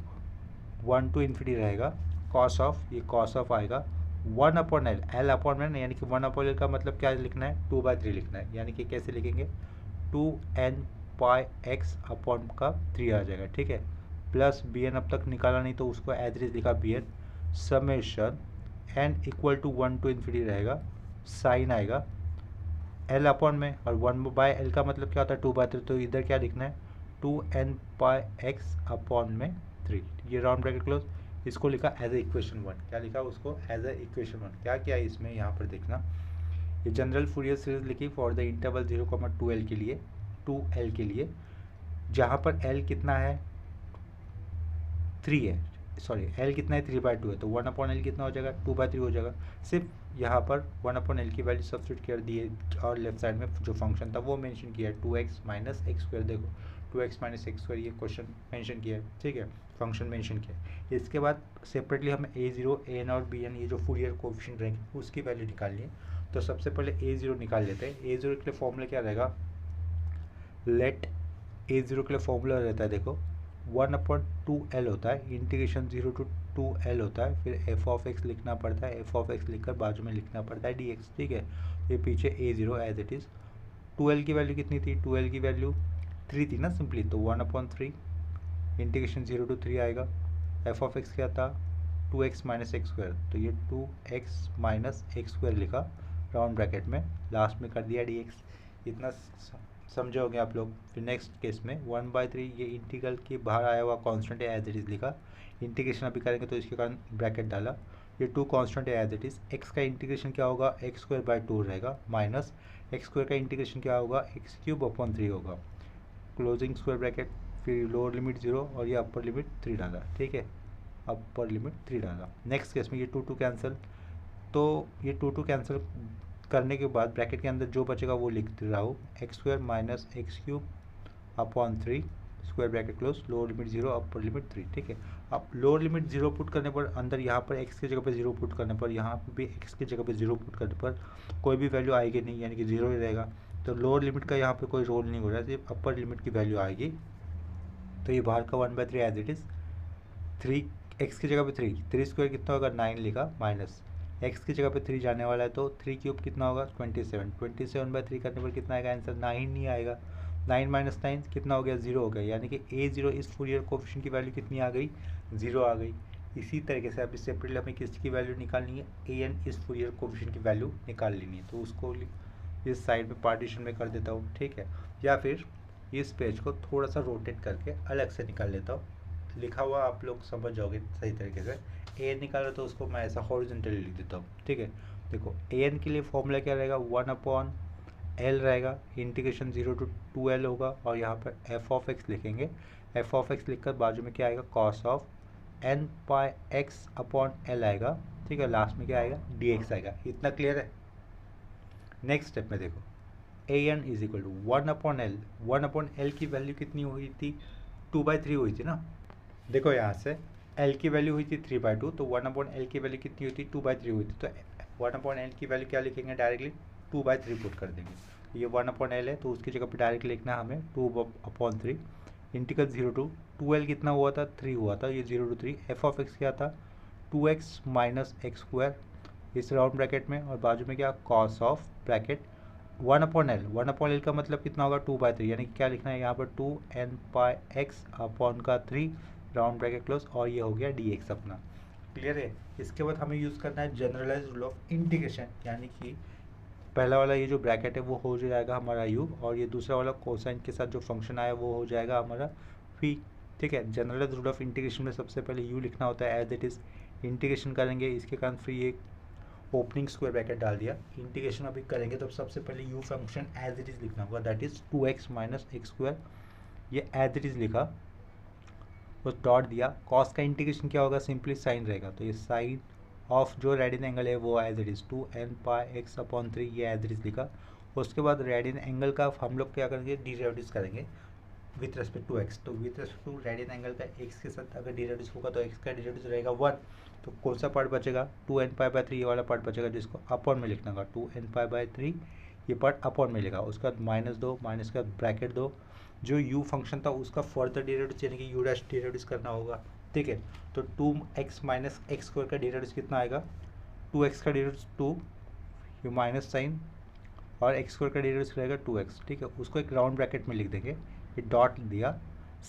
1 to infinity रहेगा, कॉस ऑफ, ये कॉस ऑफ आएगा 1/l, l अपॉन में, यानी कि 1/l का मतलब क्या लिखना है? 2/3 लिखना है, यानी कि कैसे लिखेंगे? 2n पाई एक्स अपॉन का 3 आ जाएगा, ठीक है। प्लस bn अब तक निकाला नहीं तो उसको एज इट इज लिखा, bn summation n equal to 1 to infinity रहेगा, साइन आएगा एल अपॉन में, और 1/l का मतलब क्या होता है? 2/3। तो इधर क्या लिखना है? 2n पाई एक्स अपॉन में 3, ये राउंड ब्रैकेट क्लोज। इसको लिखा एज ए इक्वेशन 1। क्या लिखा उसको? As a equation 1। क्या क्या है इसमें? यहाँ पर देखना, ये जनरल फूरियर सीरीज लिखी फॉर द इंटरवल 0,2l के लिए, 2l के लिए, जहाँ पर l कितना है? 3 है, सॉरी l कितना है? 3/2 है, तो 1/l कितना हो जाएगा? 2/3 हो जाएगा। सिर्फ यहाँ पर 1/l की वैल्यू सब्स्टिट्यूट कर दी है और लेफ्ट साइड में जो फंक्शन था वो मेंशन किया है, 2x माइनस एक्स स्क्वायर। देखो 2x माइनस एक्स स्क्वायर ये क्वेश्चन मेंशन किया है, ठीक है, फंक्शन मेंशन किया है। इसके बाद सेपरेटली हमें a0, an और bn ये जो फूरियर कोएफिशिएंट रहेंगे उसकी वैल्यू निकालनी है। तो सबसे पहले a0 निकाल लेते हैं। a0 के लिए फॉर्मूला क्या रहेगा? लेट a0 के लिए फॉर्मूला रहता है, देखो 1/2l होता है, इंटीग्रेशन 0 to 2l होता है, फिर एफ ऑफ एक्स लिखना पड़ता है, एफ ऑफ एक्स लिखकर बाजू में लिखना पड़ता है dx, ठीक है। ये पीछे a0 as it is. 2l की वैल्यू कितनी थी? 2l की वैल्यू 3 थी ना सिंपली, तो 1/3 इंटीग्रेशन 0 to 3 आएगा। एफ ऑफ एक्स क्या था? 2x माइनस एक्स स्क्वायर, तो ये 2x माइनस एक्स स्क्वायर लिखा राउंड ब्रैकेट में, लास्ट में कर दिया dx। इतना समझे होंगे आप लोग। फिर नेक्स्ट केस में 1/3 ये इंटीग्रल के बाहर आया हुआ कांस्टेंट है, एज इट इज़ लिखा। इंटीग्रेशन अभी करेंगे तो इसके कारण ब्रैकेट डाला, ये 2 कांस्टेंट है एज इट इज़। एक्स का इंटीग्रेशन क्या होगा? x²/2 रहेगा, माइनस x² का इंटीग्रेशन क्या होगा? x³/3 होगा, क्लोजिंग स्क्वायर ब्रैकेट, फिर लोअर लिमिट 0 और ये अपर लिमिट 3 डाला, ठीक है, अपर लिमिट 3 डाला। नेक्स्ट केस में ये 2 कैंसिल, तो ये 2 कैंसिल करने के बाद ब्रैकेट के अंदर जो बचेगा वो लिख रहा हूँ, x² minus x³/3 square bracket close, lower limit 0 upper limit 3, ठीक है। अब लोअर लिमिट 0 पुट करने पर अंदर यहाँ पर x की जगह पे 0 पुट करने पर, यहाँ पे भी x की जगह पे 0 पुट करने पर कोई भी वैल्यू आएगी नहीं, यानी कि 0 ही रहेगा। तो लोअर लिमिट का यहाँ पे कोई रोल नहीं हो रहा है, सिर्फ अपर लिमिट की वैल्यू आएगी। तो ये बाहर का 1/3 एज इट इज़, 3 x की जगह पे 3 स्क्वायर कितना होगा? 9 लिखा, माइनस एक्स की जगह पे 3 जाने वाला है, तो 3 क्यूब कितना होगा 27, 27/3 करने पर कितना आएगा आंसर 9 नहीं आएगा। 9 - 9 कितना हो गया 0 हो गया, यानी कि a0 इस फूरियर कोफिशिएंट की वैल्यू कितनी आ गई 0 आ गई। इसी तरीके से अब इस सेपरेटली हमें किसकी वैल्यू निकालनी है an इस फूरियर कोफिशिएंट की वैल्यू निकाल लेनी है, तो उसको इस साइड में पार्टीशन में कर देता हूँ, ठीक है। या फिर इस पेज को थोड़ा सा रोटेट करके अलग से निकाल लेता हूँ, लिखा हुआ आप लोग समझ जाओगे सही तरीके से। ए एन निकाला तो उसको मैं ऐसा हॉरिजॉन्टली लिख देता हूँ, ठीक है। देखो ए एन के लिए फॉर्मूला क्या रहेगा 1/L रहेगा, इंटीग्रेशन 0 to 2L होगा, और यहाँ पर एफ ऑफ एक्स लिखेंगे। एफ ऑफ एक्स लिखकर बाजू में क्या आएगा कॉस ऑफ n/x/L आएगा, ठीक है। लास्ट में क्या आएगा dx आएगा। इतना क्लियर है। नेक्स्ट स्टेप में देखो a n is equal to 1/L। 1/L की वैल्यू कितनी हुई थी 2/3 हुई थी ना। देखो यहाँ से L की वैल्यू हुई थी 3/2, तो 1/L की वैल्यू कितनी हुई थी 2/3 हुई थी, तो 1/L की वैल्यू क्या लिखेंगे डायरेक्टली 2/3 पुट कर देंगे। ये 1/L है तो उसकी जगह पे डायरेक्ट लिखना है हमें 2/3। इंटीग्रल 0 to 2L कितना हुआ था 3 हुआ था, ये 0 to 3। एफ ऑफ एक्स क्या था 2x - x² इस राउंड ब्रैकेट में, और बाजू में क्या cos of bracket 1/L। 1/L का मतलब कितना होगा 2/3, यानी कि क्या लिखना है यहाँ पर 2n/x/3 राउंड ब्रैकेट क्लोज, और ये हो गया dx अपना। क्लियर है। इसके बाद हमें यूज़ करना है जनरलाइज रूल ऑफ इंटीग्रेशन, यानी कि पहला वाला ये जो ब्रैकेट है वो हो जाएगा हमारा u, और ये दूसरा वाला कोसाइन के साथ जो फंक्शन आया वो हो जाएगा हमारा v, ठीक है। जनरलाइज रूल ऑफ इंटीग्रेशन में सबसे पहले u लिखना होता है एज इट इज़, इंटीग्रेशन करेंगे इसके कारण फिर ये ओपनिंग स्क्वायर ब्रैकेट डाल दिया। इंटीग्रेशन अभी करेंगे तो सबसे पहले u function as it is लिखना होगा, दैट इज़ 2x - x², ये एज इट इज़ लिखा, उस डॉट दिया। कॉस का इंटीग्रेशन क्या होगा सिंपली साइन रहेगा, तो ये साइन ऑफ जो रेडियन एंगल है वो एज इट इज़ 2n/x/3 ये एज इट इज़ लिखा। उसके बाद रेडियन एंगल का हम लोग क्या करेंगे डिराइवेटिव करेंगे विथ रेस्पेक्ट टू एक्स, तो with respect to radian angle का एक्स के साथ अगर डिराइवेटिव होगा तो एक्स का डिराइवेटिव रहेगा 1, तो कौन सा पार्ट बचेगा 2n/3 ये वाला पार्ट बचेगा, जिसको अपॉन में लिखना होगा 2n/3 ये पार्ट अपॉन में लिखा। उसके बाद -2 माइनस का ब्रैकेट 2, जो u फंक्शन था उसका फर्दर डेरिवेटिव यानी कि u डैश डेरिवेटिव करना होगा, ठीक है। तो 2x - x² का डेरिवेटिव कितना आएगा 2x का डेरिवेटिव 2, ये माइनस साइन, और x² का डेरिवेटिव रहेगा 2x, ठीक है। उसको एक राउंड ब्रैकेट में लिख देंगे, ये डॉट दिया।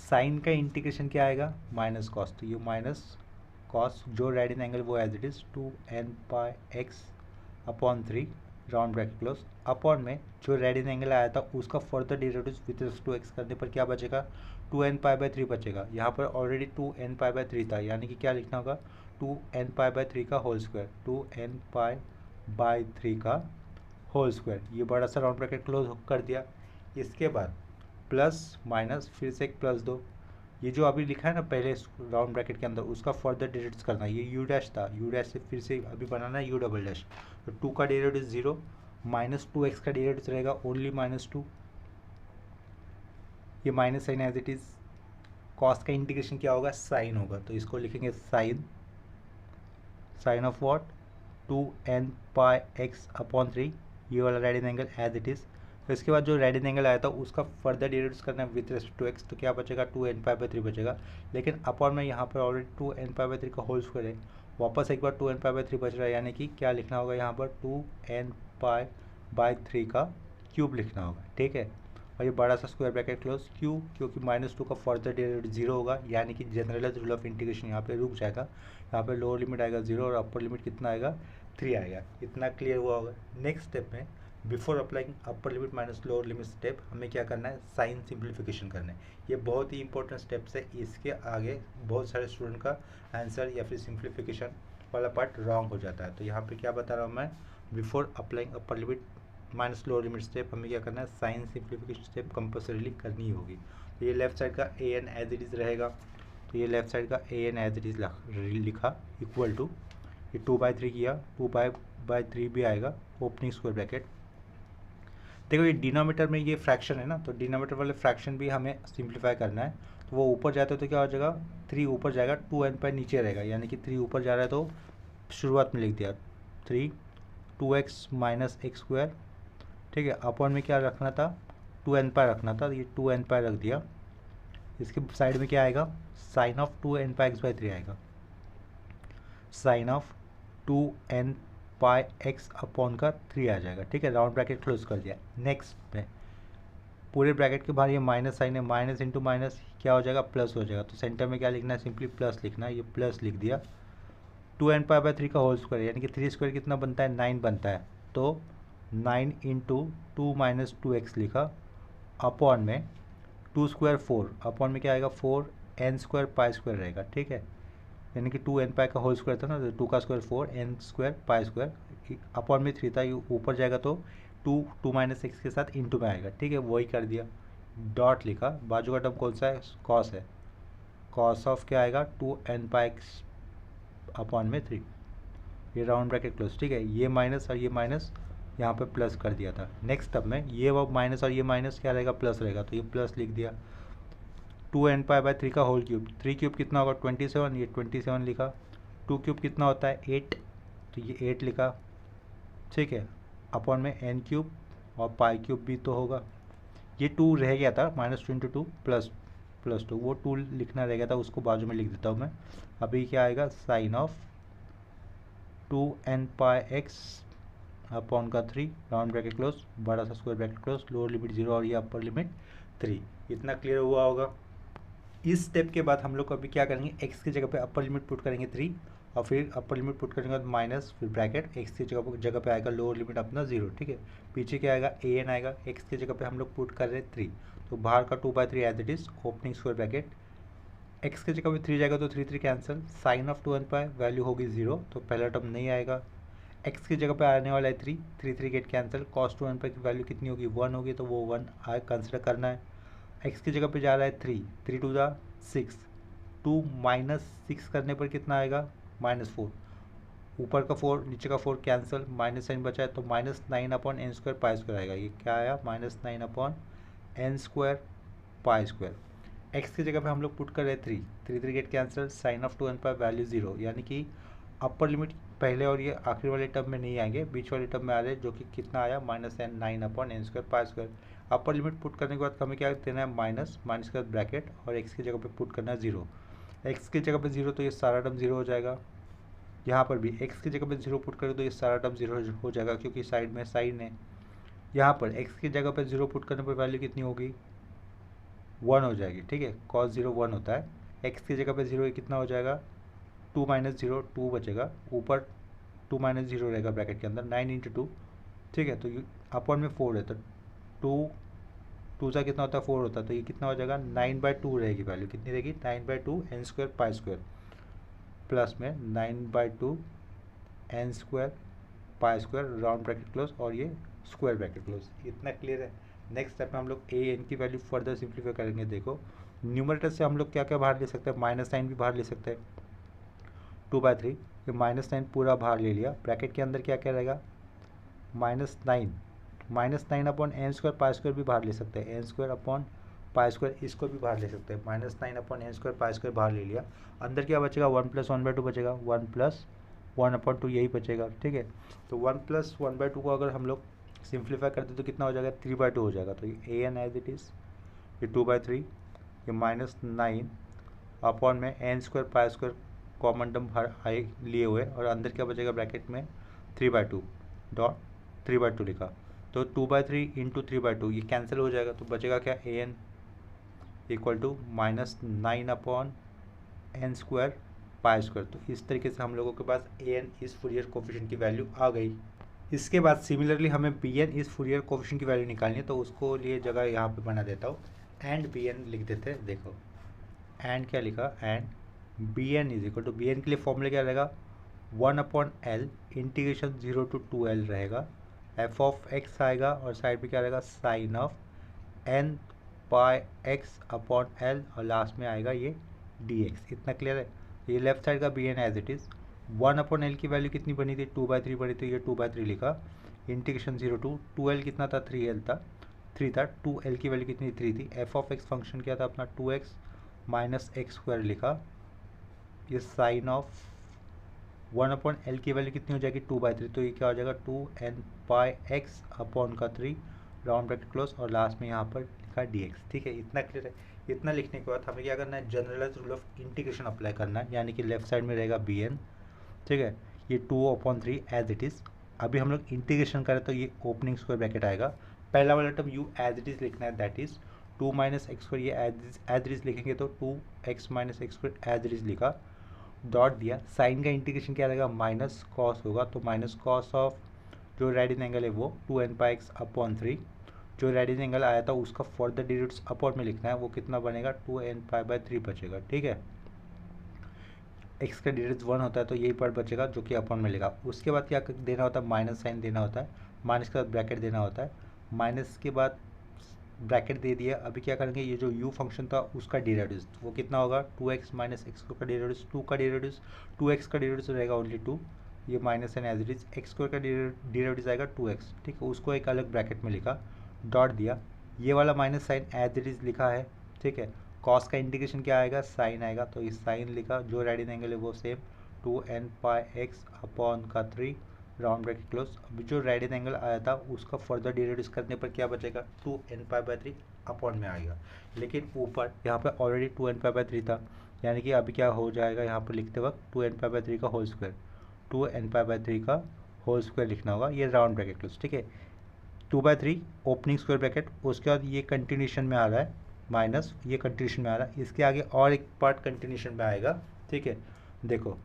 साइन का इंटीग्रेशन क्या आएगा माइनस कॉस, तो ये माइनस कॉस जो रेडियन एंगल वो as it is 2n/x/3 round bracket close, upon में जो रेडियन एंगल आया था उसका further derivative with respect to x करने पर क्या बचेगा 2n/3 बचेगा। यहाँ पर ऑलरेडी 2n/3 था, यानी कि क्या लिखना होगा 2n/3 का होल स्क्वायर, 2n/3 का होल स्क्वायर। ये बड़ा सा राउंड ब्रैकेट क्लोज कर दिया। इसके बाद प्लस माइनस फिर से एक प्लस 2, ये जो अभी लिखा है ना पहले राउंड ब्रैकेट के अंदर उसका फर्दर डेरिवेटिव करना है। ये यू डैश था, यू डैश से फिर से अभी बनाना है यू डबल डैश, तो 2 का डेरिवेटिव 0 -2x का डेरिवेटिव रहेगा ओनली -2, ये minus sine as it is. Cos का इंटीग्रेशन क्या होगा साइन होगा, तो इसको लिखेंगे साइन ऑफ व्हाट 2n/x/3 ये वाला radian angle as it is. तो इसके बाद जो रेडियन एंगल आया था उसका फर्दर डेरिवेटिव करना है विथ रेस्पेक्ट टू एक्स, तो क्या बचेगा 2n/3 बचेगा, लेकिन अपॉन में यहाँ पर ऑलरेडी 2n/3 का होल स्क्वायर है, वापस एक बार 2n/3 बच रहा है, यानी कि क्या लिखना होगा यहाँ पर 2n/3 का क्यूब लिखना होगा, ठीक है। और ये बड़ा सा स्क्वायर ब्रैकेट क्लोज क्यू, क्योंकि -2 का फर्दर डेरिवेटिव 0 होगा, यानी कि जनरलाइज रूल ऑफ इंटीग्रेशन यहाँ पे रुक जाएगा। यहाँ पे लोअर लिमिट आएगा 0 और अपर लिमिट कितना आएगा 3 आएगा। इतना क्लियर हुआ होगा। नेक्स्ट स्टेप में before applying upper limit minus lower limit step हमें क्या करना है साइन सिंप्लीफिकेशन करना है। ये बहुत ही इंपॉर्टेंट स्टेप्स है, इसके आगे बहुत सारे स्टूडेंट का आंसर या फिर सिंप्लीफिकेशन वाला पार्ट रॉन्ग हो जाता है। तो यहाँ पे क्या बता रहा हूँ मैं, before applying upper limit minus lower limit step हमें क्या करना है साइन सिंप्लीफिकेशन स्टेप कंपल्सरीली करनी ही होगी। तो ये लेफ्ट साइड का A N as it is रहेगा, तो ये लेफ्ट साइड का A N as it is लिखा इक्वल टू ये 2/3 किया 2/3 भी आएगा ओपनिंग स्क्वायर ब्रैकेट। देखो ये डिनोमीटर में ये फ्रैक्शन है ना, तो डिनोमीटर वाले फ्रैक्शन भी हमें सिंप्लीफाई करना है। तो वो ऊपर जाते तो क्या हो जाएगा 3 ऊपर जाएगा 2n नीचे रहेगा, यानी कि 3 ऊपर जा रहा है तो शुरुआत में लिख दिया 3 2x - x², ठीक है। अपॉन में क्या रखना था 2n रखना था, ये 2n रख दिया। इसके साइड में क्या आएगा साइन ऑफ 2n/x/3 आएगा, sine of 2n pi x upon का 3 आ जाएगा। ठीक है, राउंड ब्रैकेट क्लोज कर दिया। नेक्स्ट में पूरे ब्रैकेट के बाहर ये माइनस साइन है, माइनस इंटू माइनस क्या हो जाएगा, प्लस हो जाएगा। तो सेंटर में क्या लिखना है, सिंपली प्लस लिखना है। ये प्लस लिख दिया। 2n पाई/3 का होल स्क्वायर यानी कि 3 स्क्वायर कितना बनता है, 9 बनता है। तो 9 इंटू 2 माइनस 2x लिखा अपॉन में 2 स्क्वायर 4 अपॉन में क्या आएगा 4n² पाई स्क्वायर रहेगा। ठीक है, यानी कि 2n पाई का होल स्क्वायर था ना, तो 2 का square 4n² pi square upon में 3 था, ये ऊपर जाएगा तो 2 माइनस एक्स के साथ इंटू में आएगा। ठीक है, वही कर दिया। डॉट लिखा, बाजू का टर्म कौन सा है, कॉस है। कॉस ऑफ क्या आएगा 2n पाई एक्स अपॉन में 3, ये राउंड ब्रैकेट क्लोज। ठीक है, ये माइनस और ये माइनस यहाँ पे प्लस कर दिया था। नेक्स्ट स्टेप में ये वो माइनस और ये माइनस क्या रहेगा, प्लस रहेगा, तो ये प्लस लिख दिया। 2n पाई/3 का होल क्यूब, 3 क्यूब कितना होगा 27, ये 27 लिखा। 2 क्यूब कितना होता है 8, तो ये 8 लिखा। ठीक है, अपॉन में n क्यूब और पाई क्यूब भी तो होगा। ये 2 रह गया था, -2 इंटू 2 प्लस 2, वो 2 लिखना रह गया था, उसको बाजू में लिख देता हूँ मैं। अभी क्या आएगा, sine of 2n pi x upon का 3 राउंड ब्रैकेट क्लोज, बड़ा सा square bracket close, lower limit 0 और ये अपर लिमिट 3। इतना क्लियर हुआ होगा। इस स्टेप के बाद हम लोग अभी क्या करेंगे, x की जगह पे अपर लिमिट पुट करेंगे 3 और फिर अपर लिमिट पुट करने के बाद माइनस, फिर ब्रैकेट, x की जगह पे आएगा लोअर लिमिट अपना 0। ठीक है, पीछे क्या आएगा an आएगा, x की जगह पे हम लोग पुट कर रहे हैं 3, तो बाहर का 2/3 as it is opening square bracket. x की जगह पे 3 जाएगा तो 3 cancel, sine of 2n pi value होगी 0, तो पहला टर्म नहीं आएगा। x की जगह पे आने वाला है 3 गेट कैंसिल, कॉस 2n पाई की वैल्यू कितनी होगी 1 होगी, तो वो 1 कंसिडर करना है। x की जगह पे जा रहा है 3 2 6, 2 माइनस 6 करने पर कितना आएगा -4, ऊपर का 4 नीचे का 4 कैंसिल, माइनस साइन बचा है तो -9 अपॉन n² पाई स्क्वायर आएगा। ये क्या आया, -9 upon n² pi square. x की जगह पे हम लोग पुट कर रहे हैं 3 get cancel, sine of 2n pi value 0, यानी कि अपर लिमिट पहले और ये आखिरी वाले टर्म में नहीं आएंगे, बीच वाले टर्म में आ रहे हैं, जो कि कितना आया -9 upon n² pi square. Upper limit put करने के बाद हमें क्या देना है, माइनस के बाद ब्रैकेट और x की जगह पे पुट करना है 0। x की जगह पे 0 तो ये सारा टर्म 0 हो जाएगा। यहाँ पर भी x की जगह पे 0 पुट करें तो ये सारा टर्म 0 हो जाएगा, क्योंकि साइड में साइन है। यहाँ पर x की जगह पे 0 पुट करने पर वैल्यू कितनी होगी 1 हो जाएगी। ठीक है, cos 0 1 होता है, x की जगह पे 0 कितना हो जाएगा 2 - 0 2 बचेगा, ऊपर 2 - 0 रहेगा ब्रैकेट के अंदर, 9 इंटू 2। ठीक है, तो अपॉन में 4 है, तो 2 सा कितना होता है 4 होता है, तो ये कितना हो जाएगा 9/2 रहेगी वैल्यू, कितनी रहेगी 9/2 n² पाई स्क्वायर, प्लस में 9/2 n² pi square round bracket close और ये स्क्वायर ब्रैकेट क्लोज। इतना क्लियर है। नेक्स्ट स्टेप में हम लोग a n की वैल्यू फर्दर सिंप्लीफाई करेंगे। देखो न्यूमरेटर से हम लोग क्या क्या बाहर ले सकते हैं, -9 भी बाहर ले सकते हैं, 2/3, ये -9 पूरा बाहर ले लिया। ब्रैकेट के अंदर क्या क्या रहेगा -9 अपॉन n² पाई स्क्वायर भी बाहर ले सकते हैं, n² अपॉन पाई स्क्वायर इसको भी बाहर ले सकते हैं। -9 अपॉन n² पाई स्क्वायर बाहर ले लिया। अंदर क्या बचेगा 1 + 1/2 बचेगा, 1 + 1/2 यही बचेगा। ठीक है, तो 1 + 1/2 को अगर हम लोग सिंप्लीफाई करते तो कितना हो जाएगा 3/2 हो जाएगा। तो ये an एज इट इज़, ये 2/3, ये -9 अपॉन में n² pi square common term बाहर लिए हुए, और अंदर क्या बचेगा ब्रैकेट में 3/2 डॉट 3/2 लिखा, तो 2/3 इंटू 3/2 ये कैंसिल हो जाएगा, तो बचेगा क्या an equal to -9 upon n² pi square. तो इस तरीके से हम लोगों के पास an इस फूरियर कोफिशिएंट की वैल्यू आ गई। इसके बाद सिमिलरली हमें bn इस फूरियर कोफिशिएंट की वैल्यू निकालनी है, तो उसको लिए जगह यहाँ पे बना देता हूँ, एंड bn लिख देते हैं। देखो एंड क्या लिखा, and bn is equal to, bn के लिए फॉर्मूला क्या रहेगा 1/L इंटीग्रेशन 0 to 2L रहेगा, f ऑफ x आएगा और साइड पे क्या रहेगा sine of n pi x upon L और लास्ट में आएगा ये dx। इतना क्लियर है। ये लेफ्ट साइड का bn as it is, 1/L की वैल्यू कितनी बनी थी 2/3 बनी थी, ये 2/3 लिखा, इंटीग्रेशन 0 to 2L कितना था 3 था, 2L की वैल्यू कितनी 3 थी, f ऑफ x फंक्शन क्या था अपना 2x माइनस x² लिखा, ये साइन ऑफ 1/L की वैल्यू कितनी हो जाएगी 2/3, तो ये क्या हो जाएगा 2n पाई x अपॉन का 3 राउंड ब्रैकेट क्लोज और लास्ट में यहाँ पर लिखा dx। ठीक है, इतना क्लियर है। इतना लिखने के बाद हमें क्या करना है, generalise rule of integration apply करना है, यानी कि लेफ्ट साइड में रहेगा bn। ठीक है, ये 2/3 एज इट इज़। अभी हम लोग इंटीग्रेशन करें तो ये ओपनिंग स्क्वायर ब्रैकेट आएगा। पहला वाला term u as it is लिखना है, that is 2 minus x square, ये एज इट इज़ लिखेंगे तो 2x minus x square as it is लिखा, डॉट दिया। साइन का इंटीग्रेशन क्या रहेगा, माइनस कॉस होगा, तो माइनस कॉस ऑफ जो रेडियन एंगल है वो 2n πx/3, जो रेडियन एंगल आया था उसका फर्दर डेरिवेटिव्स अपॉन में लिखना है, वो कितना बनेगा 2n π/3 बचेगा। ठीक है, एक्स का डेरिवेटिव 1 होता है तो यही पार्ट बचेगा जो कि अपॉन में लेगा। उसके बाद क्या देना होता है, माइनस साइन देना होता है, माइनस के बाद ब्रैकेट देना होता है, माइनस के बाद ब्रैकेट दे दिया। अभी क्या करेंगे, ये जो u फंक्शन था उसका डेरिवेटिव वो कितना होगा 2x माइनस एक्स का डेरिवेटिव, 2 का डेरिवेटिव 2x का डेरिवेटिव रहेगा ओनली 2, ये minus n as it is, x square का डेरिवेटिव आएगा 2x। ठीक है, उसको एक अलग ब्रैकेट में लिखा, डॉट दिया। ये वाला minus sine as it is लिखा है। ठीक है, कॉस का इंटीग्रेशन क्या आएगा, साइन आएगा, तो इस साइन लिखा, जो रेडियन एंगल है वो same 2n πx/3 round bracket close. अभी जो रेडियन एंगल आया था उसका फर्दर डेरिवेटिव करने पर क्या बचेगा 2n π/3 अपॉन में आएगा। लेकिन ऊपर यहाँ पे ऑलरेडी 2n π/3 था, यानी कि अभी क्या हो जाएगा, यहाँ पर लिखते वक्त 2n π/3 का होल स्क्वायर, 2n π/3 का होल स्क्वायर लिखना होगा, ये राउंड ब्रैकेट क्लोज। ठीक है, 2/3 ओपनिंग स्क्वायर ब्रैकेट, उसके बाद ये कंटिन्यूशन में आ रहा है, माइनस ये कंटिन्यूशन में आ रहा है, इसके आगे और एक पार्ट कंटिन्यूशन में आएगा। ठीक है, देखो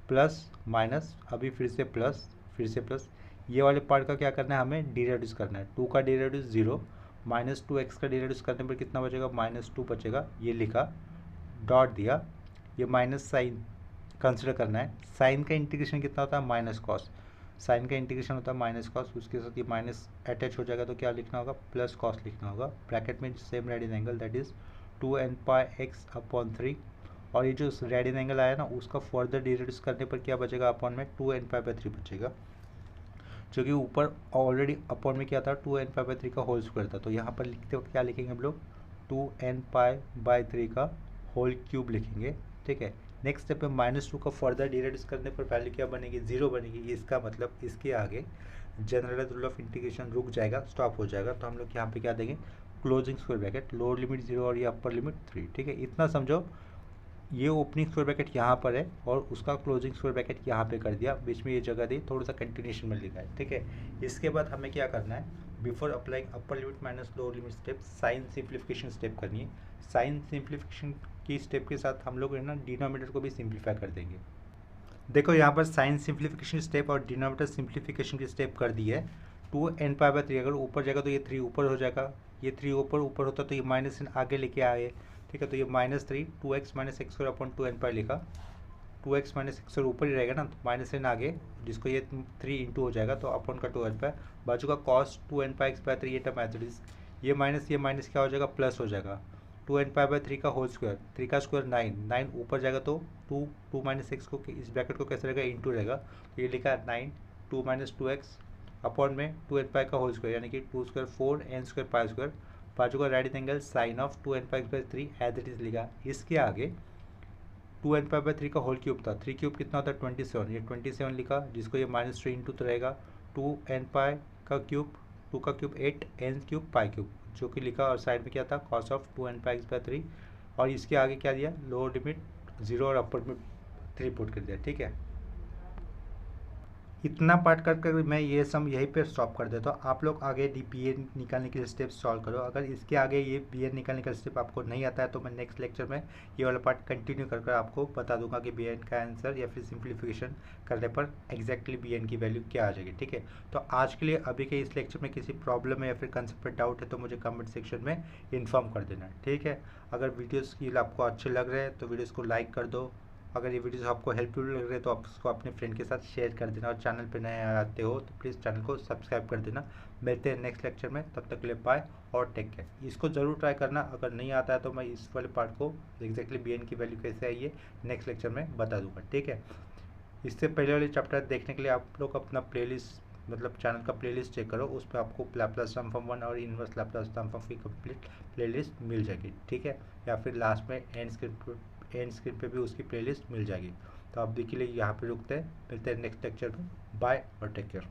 प्लस माइनस, अभी फिर से प्लस, फिर से प्लस, ये वाले पार्ट का क्या करना है, हमें डेरिवेटिव करना है। 2 का डेरिवेटिव 0, माइनस 2x का डेरिवेटिव करने पर कितना बचेगा, -2 बचेगा, ये लिखा, डॉट दिया। ये माइनस साइन कंसिडर करना है, साइन का इंटीग्रेशन कितना होता है, माइनस कॉस, साइन का इंटीग्रेशन होता है माइनस कॉस, उसके साथ ये माइनस अटैच हो जाएगा तो क्या लिखना होगा, प्लस कॉस लिखना होगा, ब्रैकेट में same radian angle that is 2n πx/3, और ये जो रेडियन एंगल आया ना उसका फर्दर डेरिवेटिव करने पर क्या बचेगा, अपॉन में 2n π/3 बचेगा, जो कि ऊपर ऑलरेडी अपॉन में क्या था 2n π/3 का होल स्क्वायर था। तो यहाँ पर लिखते वक्त क्या लिखेंगे हम लोग, 2n π/3 का होल क्यूब लिखेंगे। ठीक है, नेक्स्ट स्टेप पे -2 का फर्दर डेरिवेटिव करने पर वैल्यू क्या बनेगी, 0 बनेगी। इसका मतलब इसके आगे जनरल रूल ऑफ इंटीग्रेशन रुक जाएगा, स्टॉप हो जाएगा। तो हम लोग यहाँ पे क्या देंगे, closing square bracket, lower limit 0 और ये अपर लिमिट 3। ठीक है, इतना समझो, ये ओपनिंग स्क्वायर ब्रैकेट यहाँ पर है और उसका क्लोजिंग स्क्वायर ब्रैकेट यहाँ पे कर दिया, बीच में ये जगह दी, थोड़ा सा कंटिन्यूशन में लिखा है। ठीक है, इसके बाद हमें क्या करना है, before applying upper limit minus lower limit step, sine simplification step करनी है। साइन सिंप्लीफिकेशन की स्टेप के साथ हम लोग है ना डिनोमिनेटर को भी सिंप्लीफाई कर देंगे। देखो यहाँ पर साइन सिंप्लीफिकेशन स्टेप और डिनोमिनेटर सिंप्लीफिकेशन की स्टेप कर दी है। 2n π/3 अगर ऊपर जाएगा तो ये 3 ऊपर हो जाएगा, ये 3 ऊपर होता तो ये माइनस आगे लेके आए। ठीक है, तो ये -3 2x minus x square upon 2n π लिखा, 2x माइनस एक्स स्क्वायर ऊपर ही रहेगा ना, तो माइनस n आगे, जिसको ये 3 इंटू हो जाएगा तो अपॉन का 2n π, बाजू का कॉस 2n πx/3, ये टर्म एज इट इज, ये माइनस क्या हो जाएगा, प्लस हो जाएगा, 2n π/3 का होल स्क्वायर, 3 का स्क्वायर 9 ऊपर जाएगा तो 2 माइनस एक्स को इस ब्रैकेट को कैसे रहेगा, इंटू रहेगा, तो ये लिखा 9 2 माइनस 2x अपॉन में 2n π का होल स्क्वायर, यानी कि 2 square 4 n square pi square, बाजू का radian angle sine of 2n π/3 as it is लिखा। इसके आगे 2n π/3 का होल क्यूब था, 3 क्यूब कितना होता है 27, ये 27 लिखा, जिसको ये -3 इंटू तो रहेगा 2n π का क्यूब, 2 का cube 8 n cube pi cube, जो कि लिखा, और साइड में क्या था कॉस ऑफ 2n πx/3, और इसके आगे क्या दिया, लोअर लिमिट 0 और अपर लिमिट 3 पुट कर दिया। ठीक है, इतना पार्ट कर मैं ये सम यहीं पे स्टॉप कर देता हूँ। आप लोग आगे bn निकालने के लिए स्टेप सॉल्व करो। अगर इसके आगे ये bn निकालने का स्टेप आपको नहीं आता है तो मैं नेक्स्ट लेक्चर में ये वाला पार्ट कंटिन्यू कर आपको बता दूंगा कि bn का आंसर या फिर सिंप्लीफिकेशन करने पर एग्जैक्टली bn की वैल्यू क्या आ जाएगी। ठीक है, तो आज के लिए अभी के इस लेक्चर में किसी प्रॉब्लम है या फिर कंसेप्ट पर डाउट है तो मुझे कमेंट सेक्शन में इन्फॉर्म कर देना। ठीक है, अगर वीडियोज़ की आपको अच्छे लग रहे हैं तो वीडियोज़ को लाइक कर दो। अगर ये वीडियोस आपको हेल्पफुल लग रहे हैं तो आप उसको अपने फ्रेंड के साथ शेयर कर देना, और चैनल पे नए आते हो तो प्लीज़ चैनल को सब्सक्राइब कर देना। मिलते हैं नेक्स्ट लेक्चर में, तब तक के लिए बाय और टेक केयर। इसको ज़रूर ट्राई करना, अगर नहीं आता है तो मैं इस वाले पार्ट को एग्जैक्टली bn की वैल्यू कैसे आई है नेक्स्ट लेक्चर में बता दूँगा। ठीक है, इससे पहले वाले चैप्टर देखने के लिए आप लोग अपना प्लेलिस्ट मतलब चैनल का प्लेलिस्ट चेक करो, उस पर आपको लैप्लास ट्रांसफॉर्म 1 और इनवर्स लैप्लास ट्रांसफॉर्म की कंप्लीट प्लेलिस्ट मिल जाएगी। ठीक है, या फिर लास्ट में एंड स्क्रीन पे भी उसकी प्लेलिस्ट मिल जाएगी। तो आप देखिए यहाँ पे रुकते हैं, मिलते हैं नेक्स्ट लेक्चर में। बाय और टेक केयर।